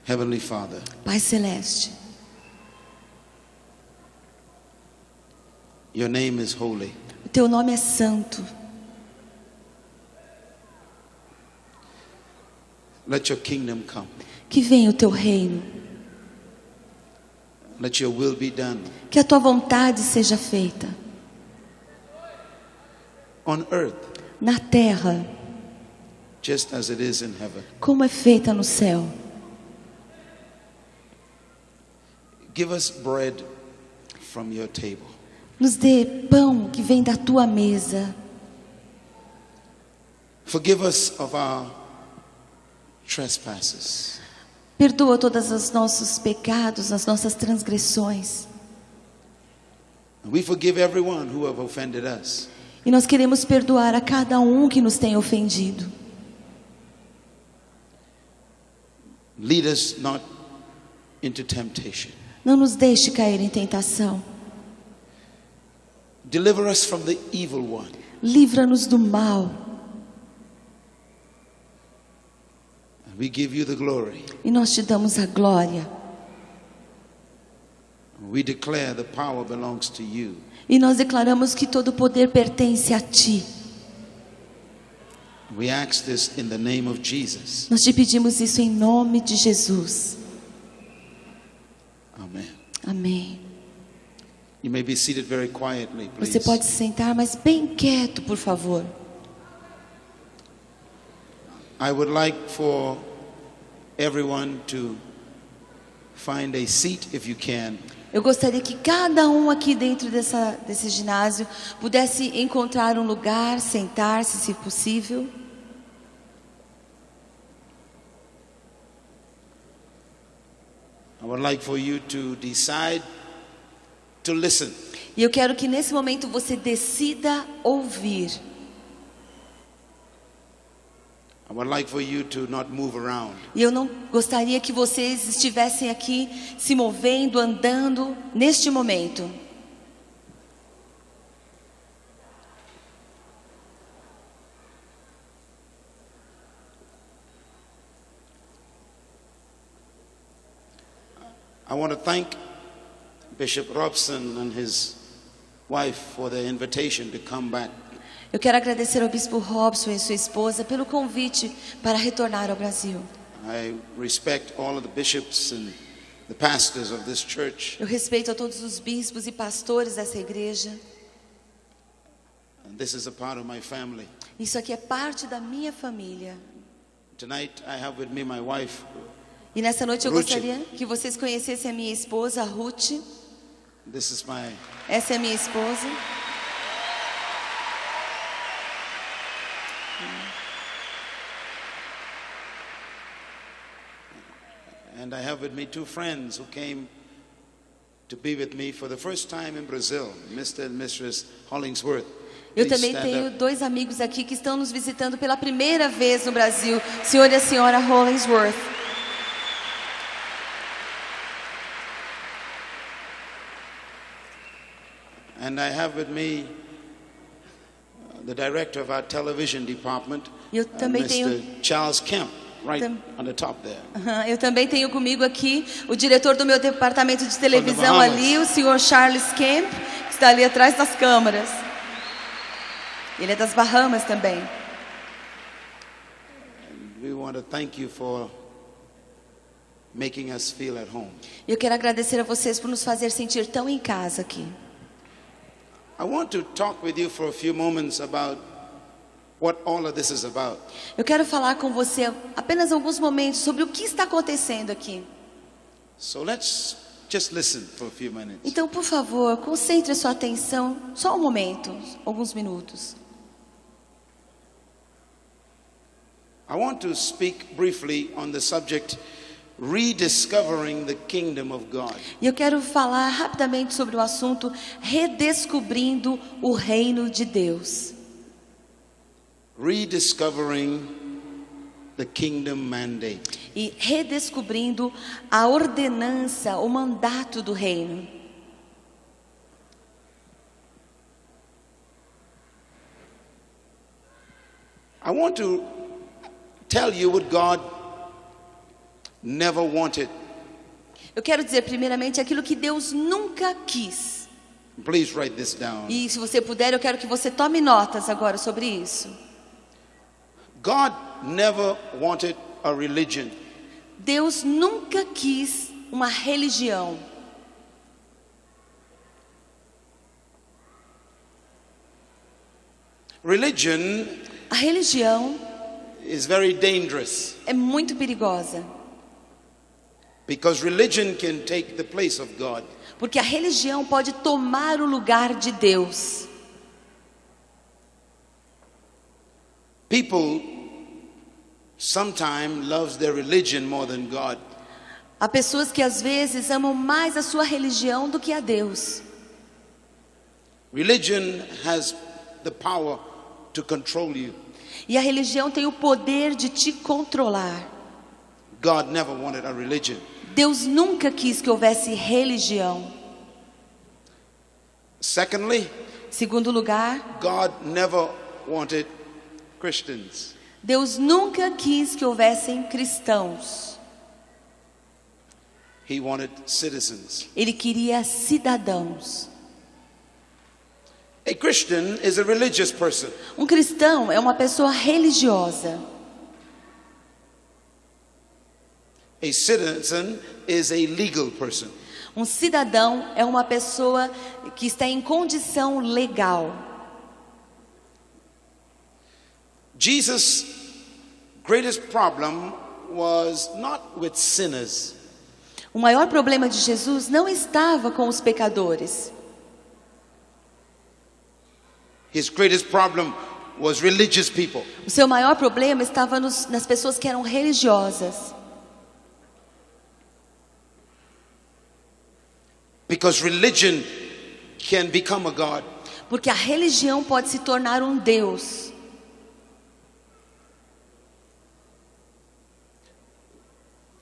Heavenly Father, Pai Celeste, your name is holy. o teu nome é santo. Let your kingdom come. Que venha o teu reino. Let your will be done Que a tua vontade seja feita. on earth Na terra, just as it is in heaven. como é feita no céu. Give us bread from your table. Nos dê pão que vem da tua mesa. Forgive us of our trespasses. Perdoa todos os nossos pecados, as nossas transgressões. We forgive everyone who have offended us. E nós queremos perdoar a cada um que nos tem ofendido. Lead us not into temptation. Não nos deixe cair em tentação. Deliver us from the evil one. Livra-nos do mal. And we give you the glory. E nós te damos a glória. We declare the power belongs to you. E nós declaramos que todo poder pertence a ti. We ask this in the name of Jesus. Nós te pedimos isso em nome de Jesus. Amen. Amém. You may be seated very quietly, please. Você pode se sentar, mas bem quieto, por favor. I would like for everyone to find a seat if you can. Eu gostaria que cada um aqui dentro desse ginásio pudesse encontrar um lugar, sentar-se, se possível. I would like for you to decide to listen. E eu quero que nesse momento você decida ouvir. I would like for you to not move around. E eu não gostaria que vocês estivessem aqui se movendo, andando neste momento. I want to thank Bishop Robson and his wife for the invitation to come back. Eu quero agradecer ao bispo Robson e sua esposa pelo convite para retornar ao Brasil. I respect all of the bishops and the pastors of this church. Eu respeito a todos os bispos e pastores dessa igreja. And this is a part of my family. Isso aqui é parte da minha família. Tonight I have with me my wife. E nessa noite eu Ruth. gostaria que vocês conhecessem a minha esposa, Ruth. This is my Essa é a minha esposa. And I have with me two friends who came to be with me for the first time in Brazil, Mr. and Mrs. Hollingsworth. Eu Please também stand tenho up. dois amigos aqui que estão nos visitando pela primeira vez no Brasil, senhor e a senhora Hollingsworth. And I have with me the director of our television department, Eu também Mr. tenho Charles Kemp, right Tam- on the top there. Eu também tenho comigo aqui o diretor do meu departamento de televisão Bahamas. ali, o senhor Charles Kemp, que está ali atrás das câmeras. Ele é das Bahamas também. We want to thank you for making us feel at home. E eu quero agradecer a vocês por nos fazer sentir tão em casa aqui. I want to talk with you for a few moments about what all of this is about. Eu quero falar com você apenas alguns momentos sobre o que está acontecendo aqui. So let's just listen for a few minutes. Então, por favor, concentre a sua atenção só um momento, alguns minutos. I want to speak briefly on the subject rediscovering the kingdom of God. E eu quero falar rapidamente sobre o assunto redescobrindo o reino de Deus. Rediscovering the kingdom mandate. E redescobrindo a ordenança, o mandato do reino. I want to tell you what God never wanted. Eu quero dizer primeiramente aquilo que Deus nunca quis. Please write this down. E se você puder, eu quero que você tome notas agora sobre isso. God never wanted a religion. Deus nunca quis uma religião. Religion A religião is very dangerous é muito perigosa, because religion can take the place of God. porque a religião pode tomar o lugar de Deus. People sometimes love their religion more than God. Há pessoas que às vezes amam mais a sua religião do que a Deus. Religion has the power to control you. E a religião tem o poder de te controlar. God never wanted a religion. Deus nunca quis que houvesse religião. Secondly, Segundo lugar, God never wanted Christians. Deus nunca quis que houvessem cristãos. He wanted citizens. Ele queria cidadãos. A Christian is a religious person. Um cristão é uma pessoa religiosa. A citizen is a legal person. Um cidadão é uma pessoa que está em condição legal. Jesus' greatest problem was not with sinners. O maior problema de Jesus não estava com os pecadores. His greatest problem was religious people. O seu maior problema estava nas pessoas que eram religiosas. Because religion can become a God. Porque a religião pode se tornar um Deus.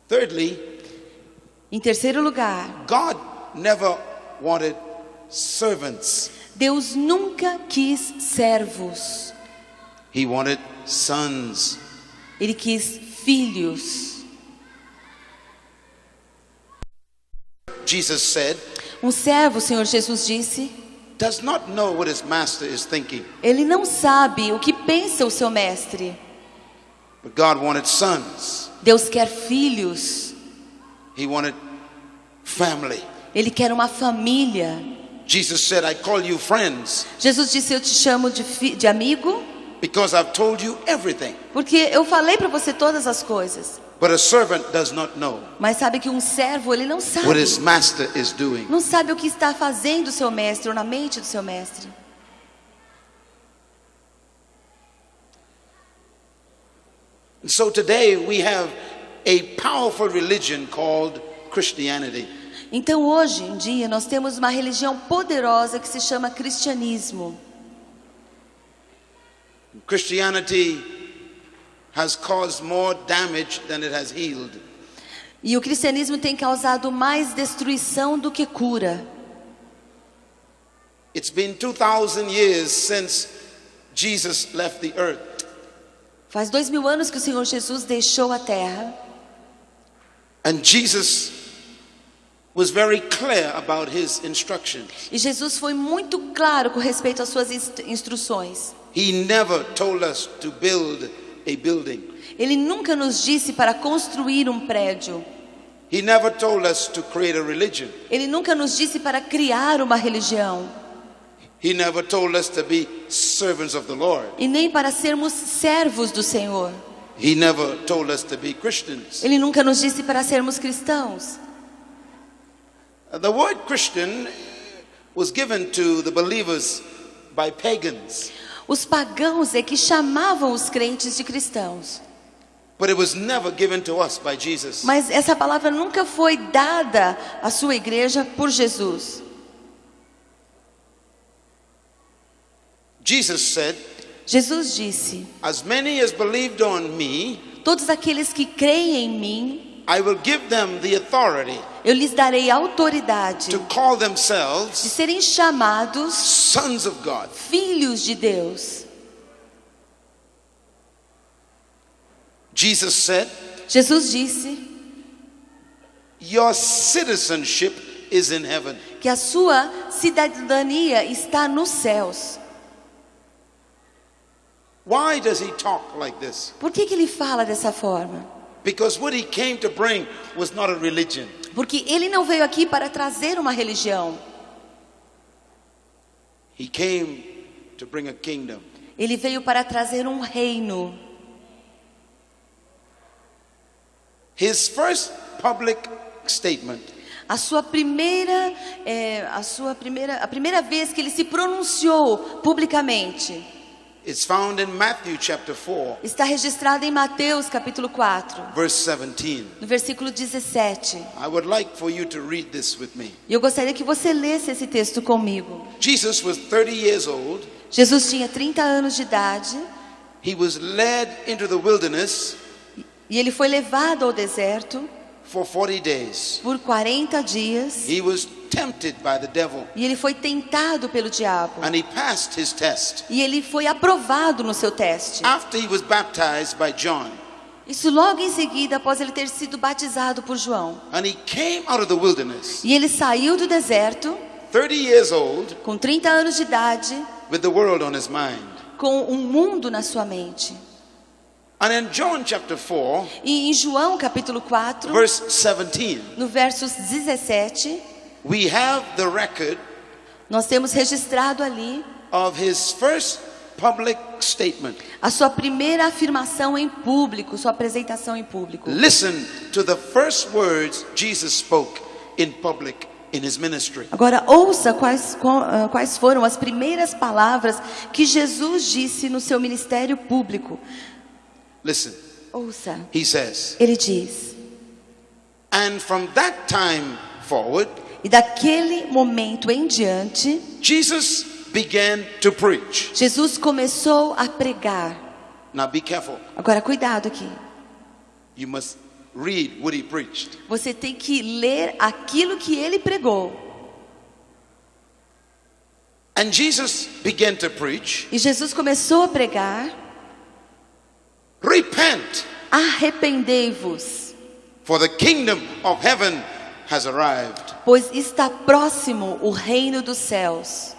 Thirdly, Em terceiro lugar, God never wanted servants. Deus nunca quis servos. He wanted sons. Ele quis filhos. Jesus said, Um servo, o Senhor Jesus disse, does not know what his master is thinking. ele não sabe o que pensa o seu mestre. But God wanted sons. Deus quer filhos. He wanted family. Ele quer uma família. Jesus said, I call you friends Jesus disse, eu te chamo de amigo, because I've told you everything. porque eu falei para você todas as coisas. But a servant does not know Mas sabe que um servo, ele não sabe. what his master is doing. Não sabe o que está fazendo o seu mestre, ou na mente do seu mestre. And so today we have a powerful religion called Christianity. Então hoje em dia nós temos uma religião poderosa que se chama cristianismo. Christianity has caused more damage than it has healed. E o cristianismo tem causado mais destruição do que cura. It's been 2,000 years since Jesus left the earth. Faz 2000 anos que o Senhor Jesus deixou a terra. And Jesus was very clear about his instructions. E Jesus foi muito claro com respeito às suas instruções. He never told us to build a building. Ele nunca nos disse para construir um prédio. He never told us to create a religion. Ele nunca nos disse para criar uma religião. He never told us to be servants of the Lord. E nem para sermos servos do Senhor. He never told us to be Christians. Ele nunca nos disse para sermos cristãos. The word Christian was given to the believers by pagans. Os pagãos é que chamavam os crentes de cristãos. But it was never given to us by Jesus. Mas essa palavra nunca foi dada à sua igreja por Jesus. Jesus said, Jesus disse: as many as believed on me, todos aqueles que creem em mim, I will give them the authority eu lhes darei autoridade to call de themselves serem chamados sons of God. filhos de Deus. Jesus said, Jesus disse: your citizenship is in heaven. Que a sua cidadania está nos céus. Why does he talk like this? Por que ele fala dessa forma? Because what he came to bring was not a religion. Porque ele não veio aqui para trazer uma religião. He came to bring a kingdom. Ele veio para trazer um reino. His first public statement A primeira vez que ele se pronunciou publicamente is found in Matthew chapter 4, está registrado em Mateus capítulo 4, verse 17. no versículo 17. I would like for you to read this with me. E eu gostaria que você lesse esse texto comigo. Jesus was 30 years old. Jesus tinha 30 anos de idade He was led into the wilderness e ele foi levado ao deserto for 40 days. por 40 dias. He was tempted by the devil, E ele foi tentado pelo diabo. and he passed his test. E ele foi aprovado no seu teste. After he was baptized by John, Isso logo em seguida, após ele ter sido batizado por João. and he came out of the wilderness, E ele saiu do deserto 30 years old, com 30 anos de idade, with the world on his mind. com um mundo na sua mente. And in John chapter 4, E em João capítulo 4, verse 17, no versos 17, we have the record nós temos registrado ali of his first public statement. a sua primeira afirmação em público, sua apresentação em público. Listen to the first words Jesus spoke in public in his ministry. Agora ouça quais foram as primeiras palavras que Jesus disse no seu ministério público. Listen, Ouça. he says, Ele diz: and from that time forward, e daquele momento em diante, Jesus began to preach. Jesus começou a pregar. Now be careful. Agora cuidado aqui. You must read what he preached. Você tem que ler aquilo que ele pregou. And Jesus began to preach, E Jesus começou a pregar: repent, arrependei-vos, for the kingdom of heaven has arrived. pois está próximo o reino dos céus.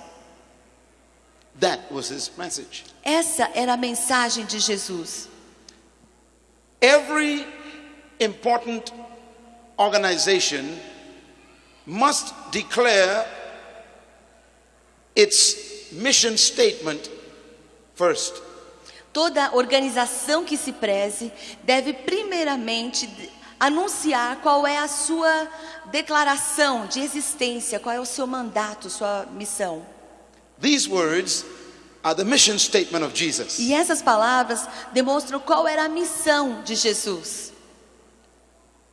That was his message. Essa era a mensagem de Jesus. Every important organization must declare its mission statement first. Toda organização que se preze deve primeiramente anunciar qual é a sua declaração de existência, qual é o seu mandato, sua missão. These words are the mission statement of Jesus. E essas palavras demonstram qual era a missão de Jesus.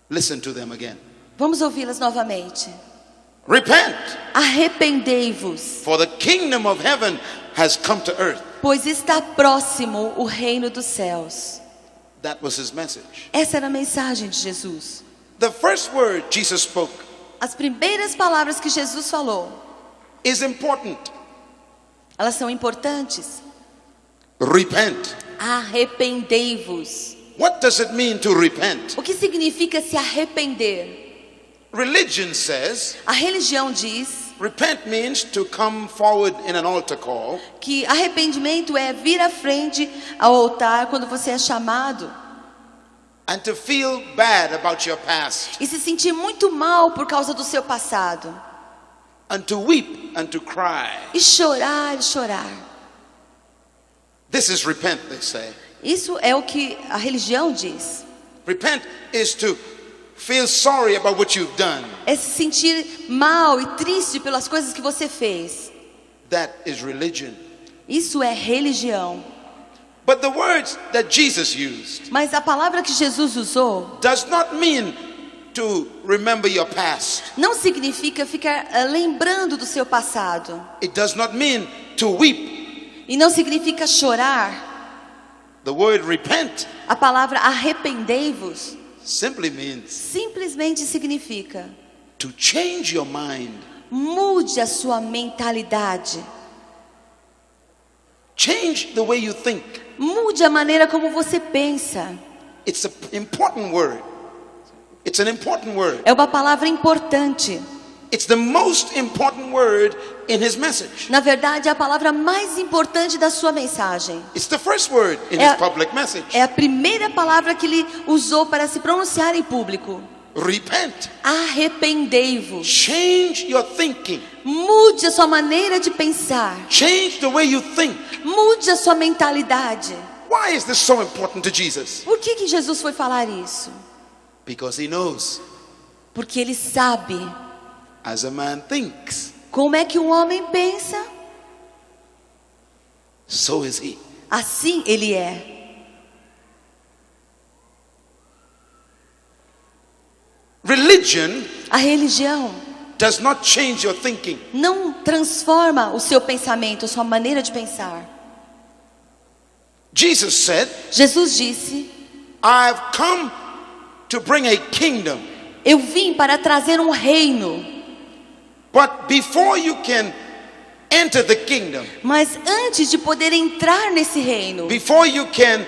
Listen to them again. Vamos ouvi-las novamente. Repent, Arrependei-vos, for the kingdom of heaven has come to earth. pois está próximo o reino dos céus. That was his message. Essa era a mensagem de Jesus. The first word Jesus spoke As primeiras palavras que Jesus falou, is important. elas são importantes. Repent. Arrependei-vos. What does it mean to repent? O que significa se arrepender? Religion says A religião diz repent means to come forward in an altar call que arrependimento é vir à frente ao altar quando você é chamado and to feel bad about your past e se sentir muito mal por causa do seu passado. and to weep and to cry. E chorar, e chorar. This is repent, they say. Isso é o que a religião diz. Repent is to feel sorry about what you've done. É se sentir mal e triste pelas coisas que você fez. That is religion. Isso é religião. But the words that Jesus used Mas a palavra que Jesus usou does not mean to remember your past. não significa ficar lembrando do seu passado. It does not mean to weep. E não significa chorar. The word repent A palavra arrependei-vos simply means simplesmente significa: to change your mind. mude a sua mentalidade. Change the way you think. Mude a maneira como você pensa. It's an important word. It's an important word. É uma palavra importante. It's the most important word in his message. Na verdade, é a palavra mais importante da sua mensagem. It's the first word in his public message. É a primeira palavra que ele usou para se pronunciar em público. Repent. Arrependei-vos. Change your thinking. Mude a sua maneira de pensar. Change the way you think. Mude a sua mentalidade. Why is this so important to Jesus? Por que Jesus foi falar isso? Because he knows, Porque ele sabe as a man thinks, como é que um homem pensa, so is he. assim ele é. Religion A religião does not change your thinking. não transforma o seu pensamento, a sua maneira de pensar. Jesus said, Jesus disse: I've come to bring a kingdom. eu vim para trazer um reino. But before you can enter the kingdom, Mas antes de poder entrar nesse reino, before you can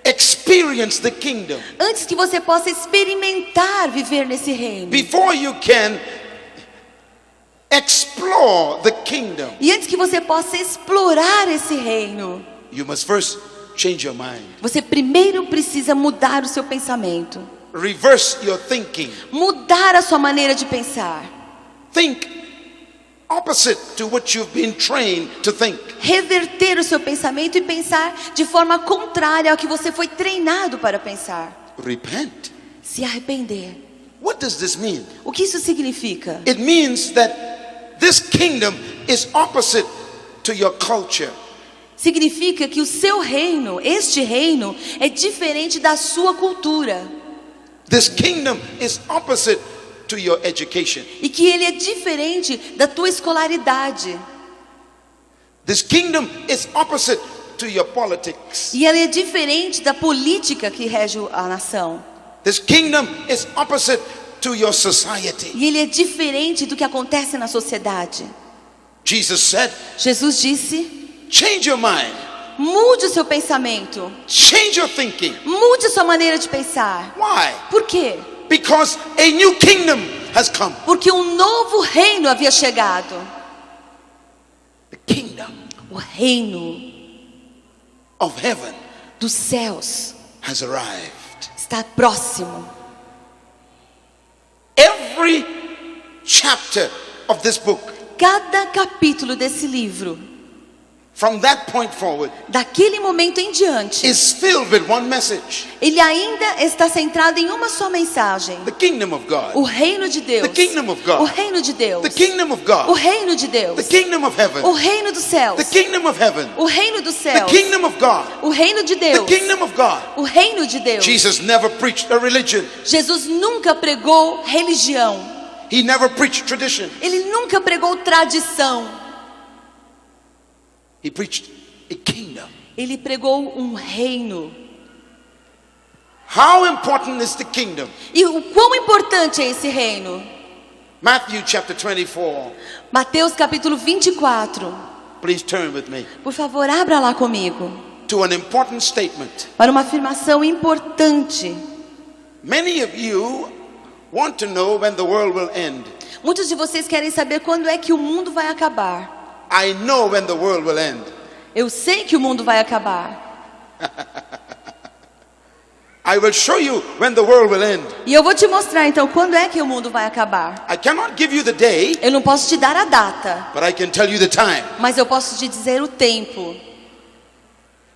experience the kingdom, antes que você possa experimentar viver nesse reino, before you can explore the kingdom, e antes que você possa explorar esse reino, you must first change your mind. você primeiro precisa mudar o seu pensamento, Reverse your thinking. mudar a sua maneira de pensar, Think opposite to what you've been trained to think. reverter o seu pensamento e pensar de forma contrária ao que você foi treinado para pensar. Repent. Se arrepender. What does this mean? O que isso significa? It means that this kingdom is opposite to your culture. Significa que o seu reino, este reino, é diferente da sua cultura. This kingdom is opposite to your education. E que ele é diferente da tua escolaridade. This kingdom is opposite to your politics. E ele é diferente da política que rege a nação. This kingdom is opposite to your society. E ele é diferente do que acontece na sociedade. Jesus said, Jesus disse: change your mind. mude o seu pensamento. Change your thinking. Mude a sua maneira de pensar. Why? Por quê? Because a new kingdom has come. Porque um novo reino havia chegado. The kingdom O reino of heaven dos céus has arrived. está próximo. Every chapter of this book, Cada capítulo desse livro, from that point forward, daquele momento em diante, is filled with one message. ele ainda está centrado em uma só mensagem: The kingdom of God. o reino de Deus. The kingdom of God. O reino de Deus. The kingdom of God. O reino de Deus. The kingdom of heaven. O reino dos céus. The kingdom of heaven. O reino dos The céus. kingdom of God. O reino de The Deus. kingdom of God. O reino de Deus. Jesus never preached a religion. Jesus nunca pregou religião. He never preached tradition. Ele nunca pregou tradição. He preached a kingdom. Ele pregou um reino. How important is the kingdom? E o quão importante é esse reino? Matthew chapter 24. Mateus capítulo 24. Please turn with me Por favor, abra lá comigo. to an important statement. Para uma afirmação importante. Many of you want to know when the world will end. Muitos de vocês querem saber quando é que o mundo vai acabar. I know when the world will end. Eu sei que o mundo vai acabar. I will show you when the world will end. E eu vou te mostrar então quando é que o mundo vai acabar. I cannot give you the day, Eu não posso te dar a data, but I can tell you the time. mas eu posso te dizer o tempo.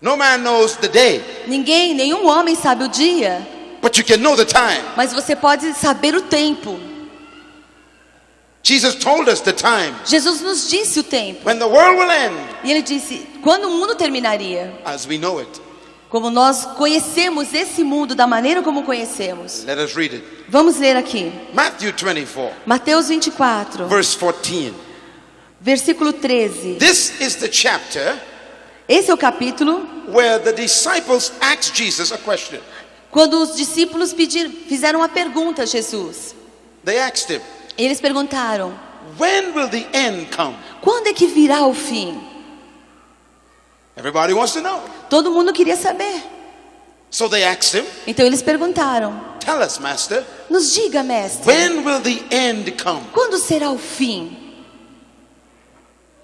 No man knows the day, Nenhum homem sabe o dia, but you can know the time. mas você pode saber o tempo. Jesus told us the time Jesus nos disse o tempo. when the world will end E ele disse quando o mundo terminaria. as we know it. Como nós conhecemos esse mundo da maneira como conhecemos. Let us read it. Vamos ler aqui. Matthew 24, Mateus 24, verse 14. versículo 13. This is the chapter Esse é o capítulo where the disciples asked Jesus a question. quando os discípulos fizeram uma pergunta a Jesus. They asked him, Eles perguntaram: when will the end come? quando é que virá o fim? Everybody wants to know. Todo mundo queria saber. So they asked him, Então eles perguntaram: tell us, Master, nos diga, mestre, when will the end come? quando será o fim?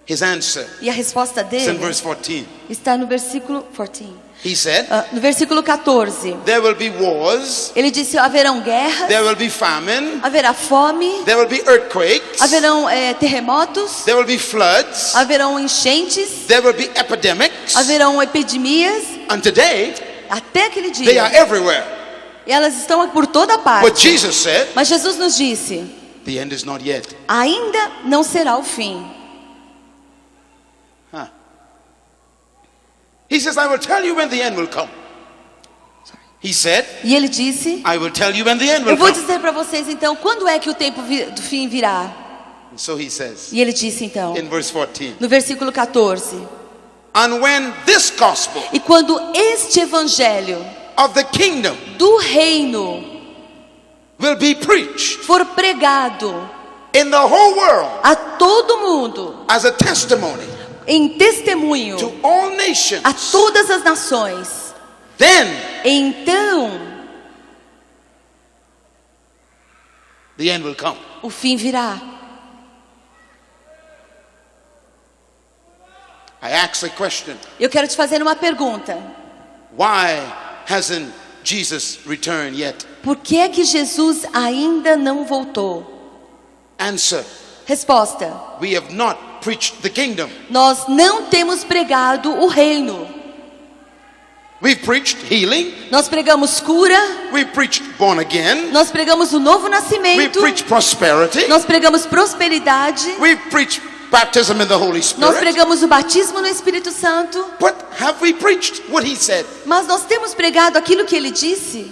His answer E a resposta is in dele verse 14. está no versículo 14. He said, No versículo 14. there will be wars, Ele disse: haverão guerras, there will be famine, haverá fome, there will be earthquakes, haverão terremotos, there will be floods, haverão enchentes, there will be epidemics, haverão epidemias. and today Até aquele they are dia. everywhere. E elas estão por toda But parte. Jesus said, Mas Jesus nos disse: the end is not yet. ainda não será o fim. Huh. He says, I will tell you when the end will come. He said, E ele disse: I will tell you when the end will eu vou come. dizer para vocês então quando é que o tempo do fim virá. And so he says, E ele disse então, in verse 14, no versículo 14: and when this gospel e quando este evangelho of the kingdom do reino will be preached for pregado in the whole world a todo mundo, as a testimony em testemunho to all nations, a todas as nações, then então the end will come. o fim virá. I ask a question. Eu quero te fazer uma pergunta: Why hasn't Jesus returned yet? por que é que Jesus ainda não voltou? Answer, Resposta: we have not preached the kingdom. nós não temos pregado o reino. We've preached healing. Nós pregamos cura, We've preached born again. nós pregamos o novo We've nascimento, preached prosperity. nós pregamos prosperidade, We've preached baptism in the Holy nós Spirit. pregamos o batismo no Espírito Santo. But have we preached what he said? Mas nós temos pregado aquilo que ele disse?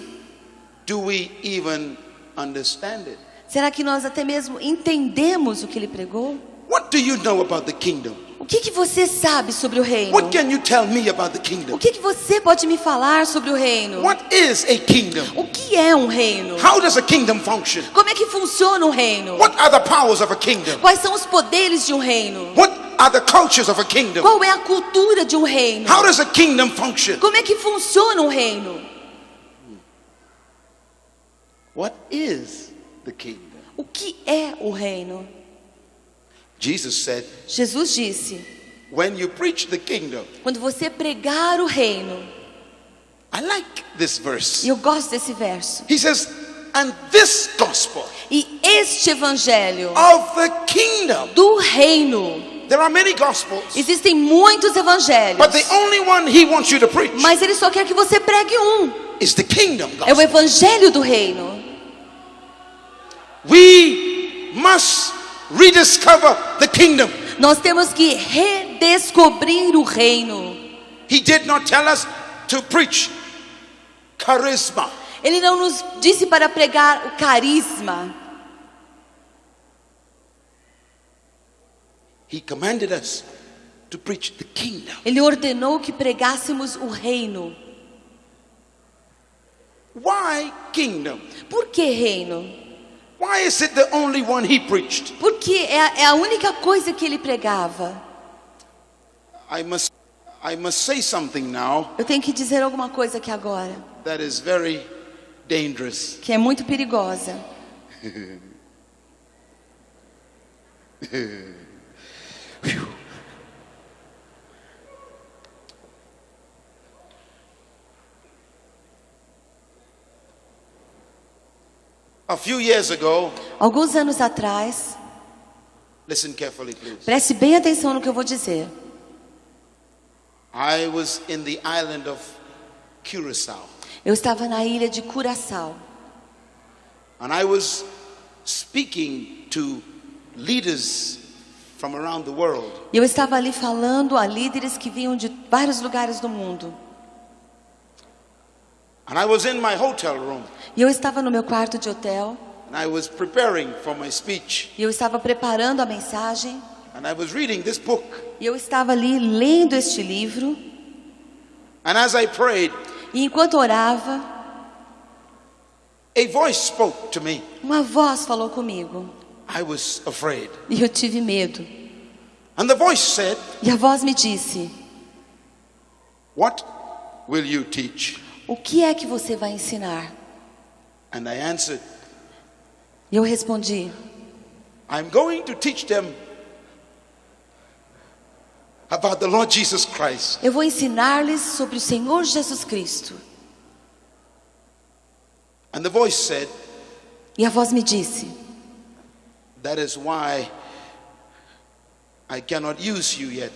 Do we even understand it? Será que nós até mesmo entendemos o que ele pregou? What do you know about the kingdom? O que você sabe sobre o reino? What can you tell me about the O kingdom? que você pode me falar sobre o reino? What is a kingdom? O que é um reino? How does a kingdom function? Como é que funciona um reino? What are the powers of a kingdom? Quais são os poderes de um reino? What are the cultures of a kingdom? Qual é a cultura de um reino? How does a kingdom function? Como é que funciona um reino? What is the kingdom? O que é o reino? Jesus said, Jesus disse: when you preach the kingdom, quando você pregar o reino. I like this verse. E eu gosto desse verso. He says, and this gospel E este evangelho of the kingdom. do reino. There are many gospels, Existem muitos evangelhos, but the only one he wants you to preach mas ele só quer que você pregue um. is the kingdom É o gospel. evangelho do reino. We must rediscover the kingdom. Nós temos que redescobrir o reino. He did not tell us to preach charisma. Ele não nos disse para pregar o carisma. He commanded us to preach the kingdom. Ele ordenou que pregássemos o reino. Why kingdom? Por que reino? Why is it the only one he preached? Porque é a única coisa que ele pregava. I must say something now Eu tenho que dizer alguma coisa aqui agora, that is very dangerous. que é muito perigosa. A few years ago, Alguns anos atrás, listen carefully please. preste bem atenção no que eu vou dizer. I was in the island of Curacao, Eu estava na ilha de Curaçao. and I was speaking to leaders from around the world. E eu estava ali falando a líderes que vinham de vários lugares do mundo. And I was in my hotel room, E eu estava no meu quarto de hotel. and I was preparing for my speech, E eu estava preparando a mensagem. and I was reading this book. E eu estava ali lendo este livro. And as I prayed, E enquanto orava, a voice spoke to me. uma voz falou comigo. I was afraid. E eu tive medo. And the voice said, E a voz me disse: what will you teach? O que é que você vai ensinar? And I answered, E eu respondi: I'm going to teach them about the Lord Jesus Christ. eu vou ensinar-lhes sobre o Senhor Jesus Cristo. And the voice said, E a voz me disse: that is why I cannot use you yet.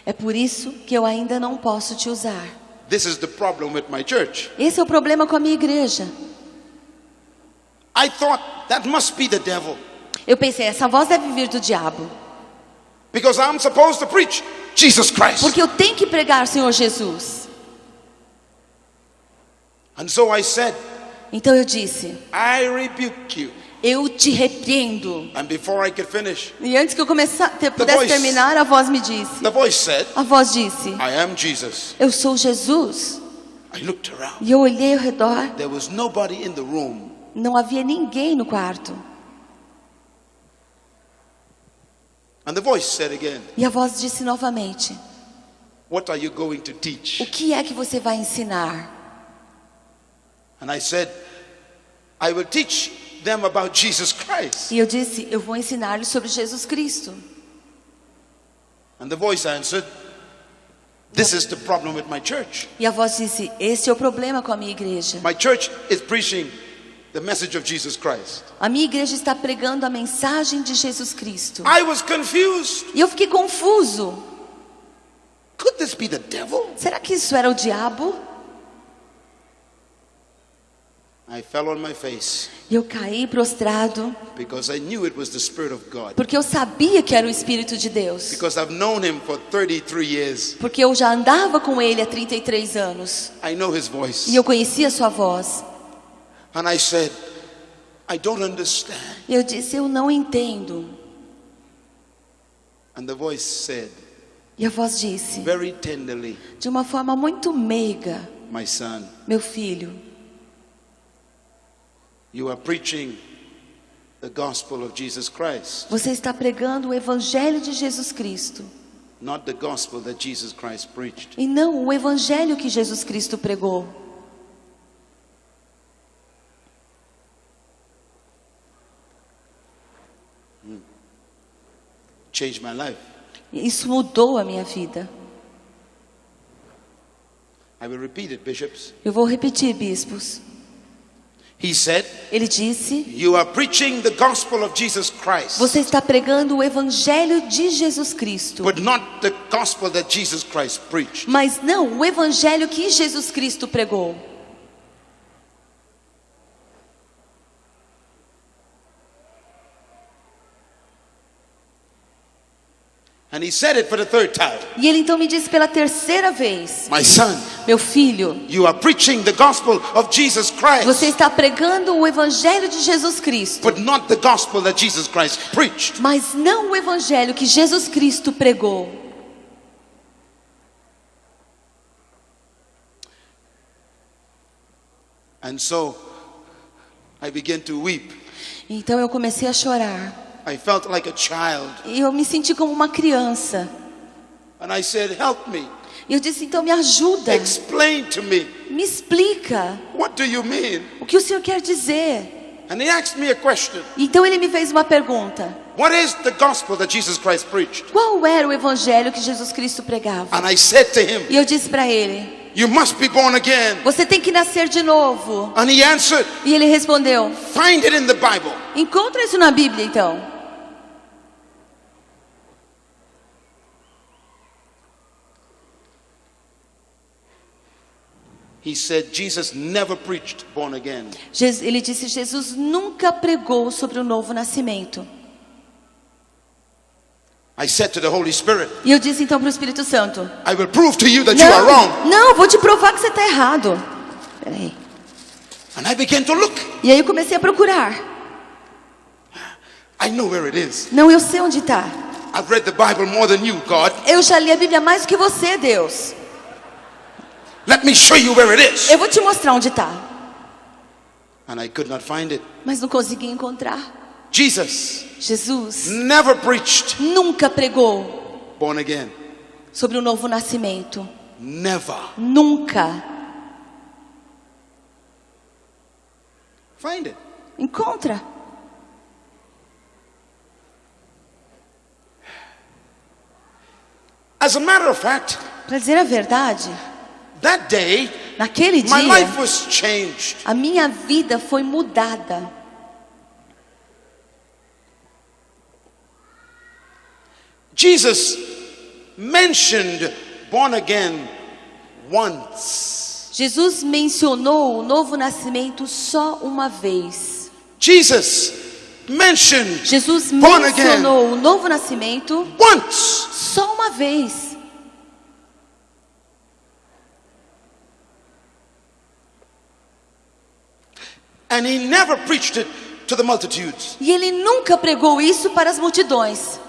é por isso que eu ainda não posso te usar. This is the problem with my church. Esse é o problema com a minha igreja. I thought that must be the devil, Eu pensei, essa voz deve vir do diabo, because I'm supposed to preach Jesus Christ. porque eu tenho que pregar o Senhor Jesus. And so I said, Então eu disse: I rebuke you. eu te repreendo. And before I could finish, E antes que eu pudesse voice- terminar, a voz me disse: the voice said, a voz disse, I am Jesus. eu sou Jesus. I looked around. E eu olhei ao redor, There was nobody in the room. não havia ninguém no quarto. And the voice said again, E a voz disse novamente: what are you going to o teach? que é que você vai ensinar? And I said, I will teach them about Jesus Christ. E eu disse: eu vou ensinar-lhes sobre Jesus Cristo. And the voice answered, this is the problem with my church. E a voz disse: esse é o problema com a minha igreja. My church is preaching the message of Jesus Christ. A minha igreja está pregando a mensagem de Jesus Cristo. I was confused. E eu fiquei confuso. Could this be the devil? Será que isso era o diabo? I fell on my face E eu caí prostrado, because I knew it was the Spirit of God. porque eu sabia que era o Espírito de Deus. Because I've known him for 33 years. Porque eu já andava com ele há 33 anos. I know his voice. E eu conhecia a sua voz. And I said, I don't understand. E eu disse: eu não entendo. And the voice said, E a voz disse, very tenderly, de uma forma muito meiga: my son, meu filho, you are preaching the gospel of Jesus Christ, você está pregando o Evangelho de Jesus Cristo, not the gospel that Jesus Christ preached. e não o Evangelho que Jesus Cristo pregou. Changed my life. Isso mudou a minha vida. I will repeat it, bishops. Eu vou repetir, bispos. He said, Ele disse: you are preaching the gospel of Jesus Christ, você está pregando o Evangelho de Jesus Cristo, but not the gospel that Jesus Christ preached. mas não o Evangelho que Jesus Cristo pregou. And he said it for the third time. E ele então me disse pela terceira vez: My son, meu filho, you are preaching the gospel of Jesus você Christ, está pregando o Evangelho de Jesus Cristo, but not the gospel that Jesus Christ preached. mas não o Evangelho que Jesus Cristo pregou. And so I began to weep. Então eu comecei a chorar. I felt like a child. E eu me senti como uma criança. And I said, help me. E eu disse: então me ajuda, Explain to me. me explica. What do you mean? O que o Senhor quer dizer? And he asked me a question. Então ele me fez uma pergunta: What is the gospel that Jesus Christ preached? qual era o Evangelho que Jesus Cristo pregava? And I said to him, E eu disse para ele: you must be born again. você tem que nascer de novo. And he answered, E ele respondeu: find it in the Bible. encontra isso na Bíblia então. He said, Jesus never preached born again. Ele disse: Jesus nunca pregou sobre o novo nascimento. I said to the Holy Spirit, E eu disse então para o Espírito Santo: I will prove to you that you are wrong. não, vou te provar que você está errado. Peraí. And I began to look. E aí eu comecei a procurar. I know where it is. Não, eu sei onde está. I've read the Bible more than you, God. Eu já li a Bíblia mais do que você, Deus. Let me show you where it is. Eu vou te mostrar onde está. And I could not find it. Mas não consegui encontrar. Jesus Jesus never preached nunca pregou born again. sobre o novo nascimento. Never. Nunca. Find it. Encontra. As a matter of fact, Para dizer a verdade, that day, naquele my dia, life was changed. a minha vida foi mudada. Jesus mentioned born again once. Jesus mencionou o novo nascimento só uma vez. Jesus mentioned Jesus born again mencionou o novo nascimento once. só uma vez. And he never preached it to the multitudes. E ele nunca pregou isso para as multidões.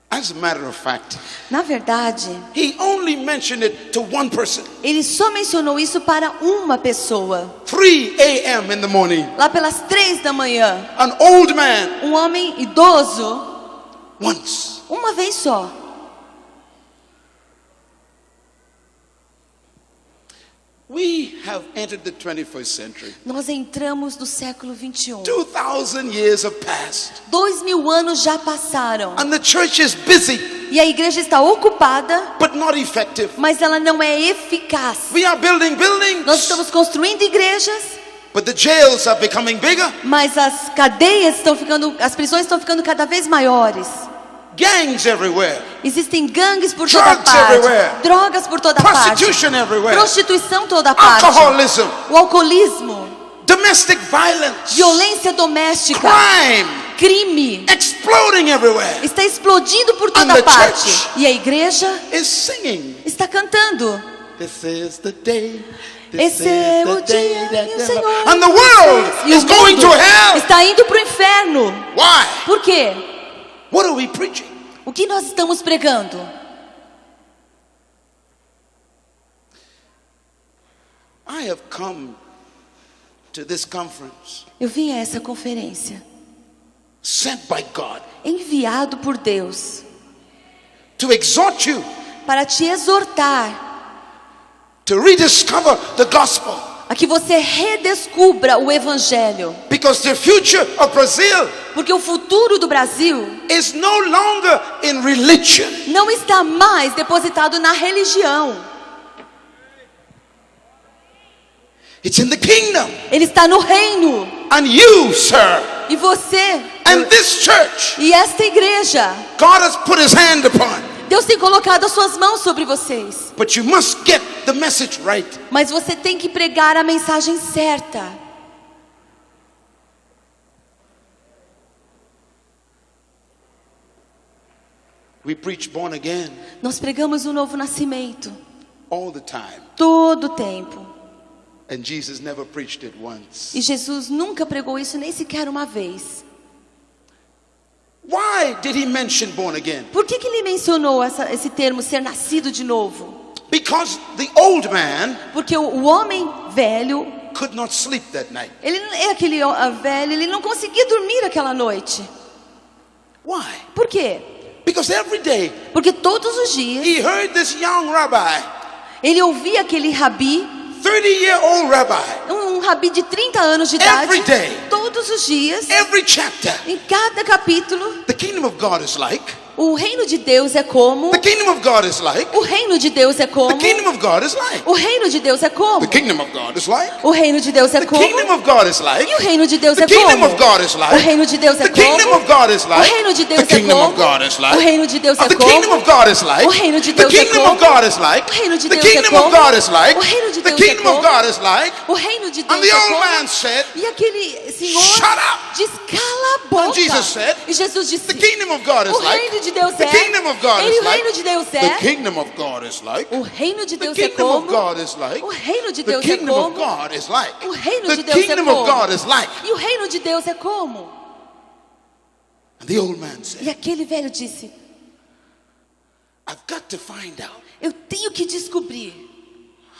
As a matter of fact, Na verdade, he only mentioned it to one person. ele só mencionou isso para uma pessoa. 3 a.m. in the morning. Lá pelas 3 da manhã, An old man um homem idoso, once. uma vez só. We have entered the 21st century. Nós entramos no século 21. 2,000 years have passed. 2000 anos já passaram. And the church is busy, E a igreja está ocupada, but not effective. mas ela não é eficaz. We are building buildings, Nós estamos construindo igrejas, but the jails are becoming bigger. mas as cadeias estão ficando, as prisões estão ficando cada vez maiores. Gangs everywhere. Existem gangues por toda Drugs parte, everywhere. drogas por toda parte, Prostitution everywhere. prostituição toda parte, Alcoholism. o alcoolismo, Domestic violence. violência doméstica, Crime. crime, Exploding everywhere. está explodindo por And toda the parte. church E a igreja is singing. está cantando. This is the day. Esse é o dia que o Senhor And the world fez. E is o going mundo to hell. está indo para o inferno. Why? Por quê? What are we preaching? O que nós estamos pregando? I have come to this conference Eu vim a essa conferência sent by God enviado por Deus to exhort you para te exortar to rediscover the gospel, a que você redescubra o Evangelho. because the future of Brazil Porque o futuro do Brasil is no longer in religion. não está mais depositado na religião. It's in the kingdom. Ele está no reino. And you, sir, E você and this church, e esta igreja, God has put his hand upon. Deus tem colocado as suas mãos sobre vocês. But you must get the message right. Mas você tem que pregar a mensagem certa. We preach born again Nós pregamos o novo nascimento all the time. todo o tempo. And Jesus never preached it once. E Jesus nunca pregou isso nem sequer uma vez. Why did he mention born again? Por que ele mencionou esse termo, ser nascido de novo? Because the old man Porque o homem velho, could not sleep that night. ele é aquele velho, ele não conseguia dormir aquela noite. Why? Por quê? Because every day Porque todos os dias he heard this young rabbi, ele ouvia aquele rabi, 30-year-old rabbi, um rabi de 30 anos de idade, Every day. todos os dias, every chapter. em cada capítulo, The kingdom of God is like. o reino de Deus é como, The kingdom of God is like. o reino de Deus é como, The kingdom of God is like. o reino de Deus é como, The kingdom of God is like. o reino de Deus é The como, kingdom of God is like. e o reino de Deus The é kingdom como, of God is o like. reino de Deus é The kingdom como, of God is o like. reino de The Deus é kingdom of como, God is like. o reino de Deus é The kingdom como, of God is like. o reino de The Deus é kingdom of como, God is like. o reino de The Deus é kingdom of como, God is like. o reino de The Deus é kingdom of como, God is like. o reino de And Deus the é old como. man said, E aquele senhor "Shut up." diz, cala a boca. And Jesus said, E Jesus disse, The kingdom of God is o like. reino de Deus The é, kingdom of God ele is o like. reino de Deus The é, kingdom of God is like. o reino de The Deus é kingdom of como, God is like. o reino de The Deus é kingdom of como, God is like. o reino The de Deus é kingdom of como, God is like. e o reino de Deus é como. And the old man said, E aquele velho disse, I've got to find out eu tenho que descobrir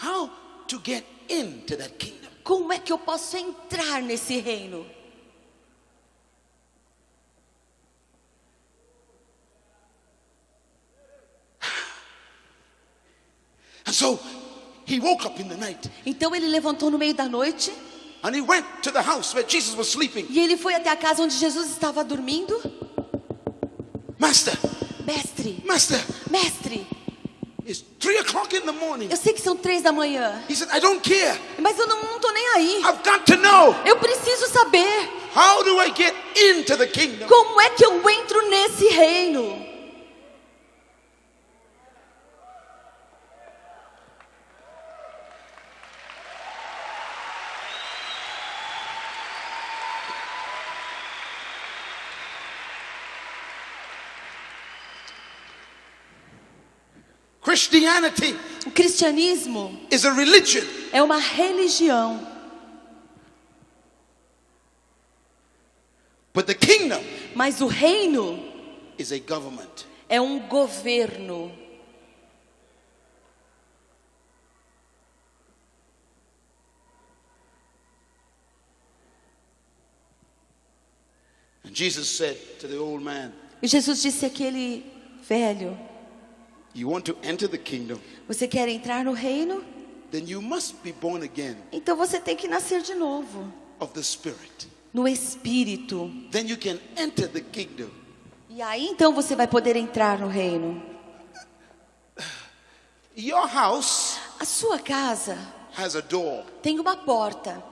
how to get into that kingdom. como é que eu posso entrar nesse reino. And so he woke up in the night Então ele levantou no meio da noite and he went to the house where Jesus was sleeping. e ele foi até a casa onde Jesus estava dormindo. Master, Mestre, Master, mestre, it's 3 o'clock in the morning. eu sei que são 3 da manhã, He said, I don't care. mas eu não tô nem aí. I've got to know, Eu preciso saber how do I get into the kingdom? como é que eu entro nesse reino. Christianity O cristianismo is a religion. é uma religião, But the kingdom mas o reino is a government. é um governo. And Jesus said to the old man, E Jesus disse àquele velho: you want to enter the kingdom, você quer entrar no reino? then you must be born again Então você tem que nascer de novo, of the Spirit. no Espírito. Then you can enter the kingdom. E aí então você vai poder entrar no reino. Your house A sua casa has a door. tem uma porta,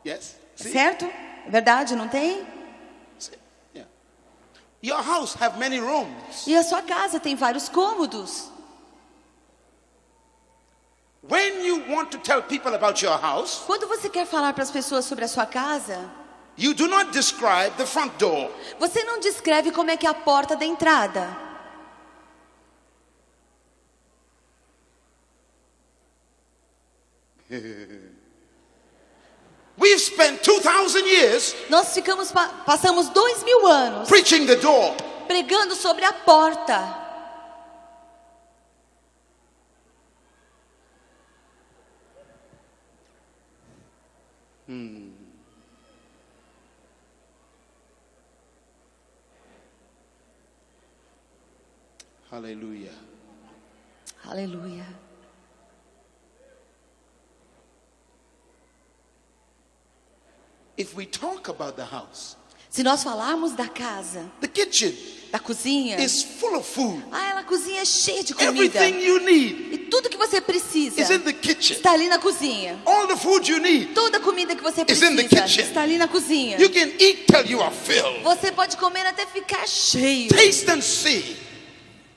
Yes? See? certo? É verdade, não tem? See? Yeah. Your house have many rooms. E a sua casa tem vários cômodos. When you want to tell people about your house, Quando você quer falar para as pessoas sobre a sua casa, you do not describe the front door. você não descreve como é que é a porta da entrada. We've spent 2,000 years Nós passamos 2000 anos preaching the door. pregando sobre a porta. Hallelujah. Aleluia. If we talk about the house, Se nós falarmos da casa, the kitchen da cozinha, is full of food. ela cozinha é cheia de comida. Everything you need E tudo que você precisa is in the kitchen. está ali na cozinha. All the food you need, Toda a comida que você It's in the precisa kitchen. está ali na cozinha. you can eat till you are filled. Você pode comer até ficar cheio. Taste and see.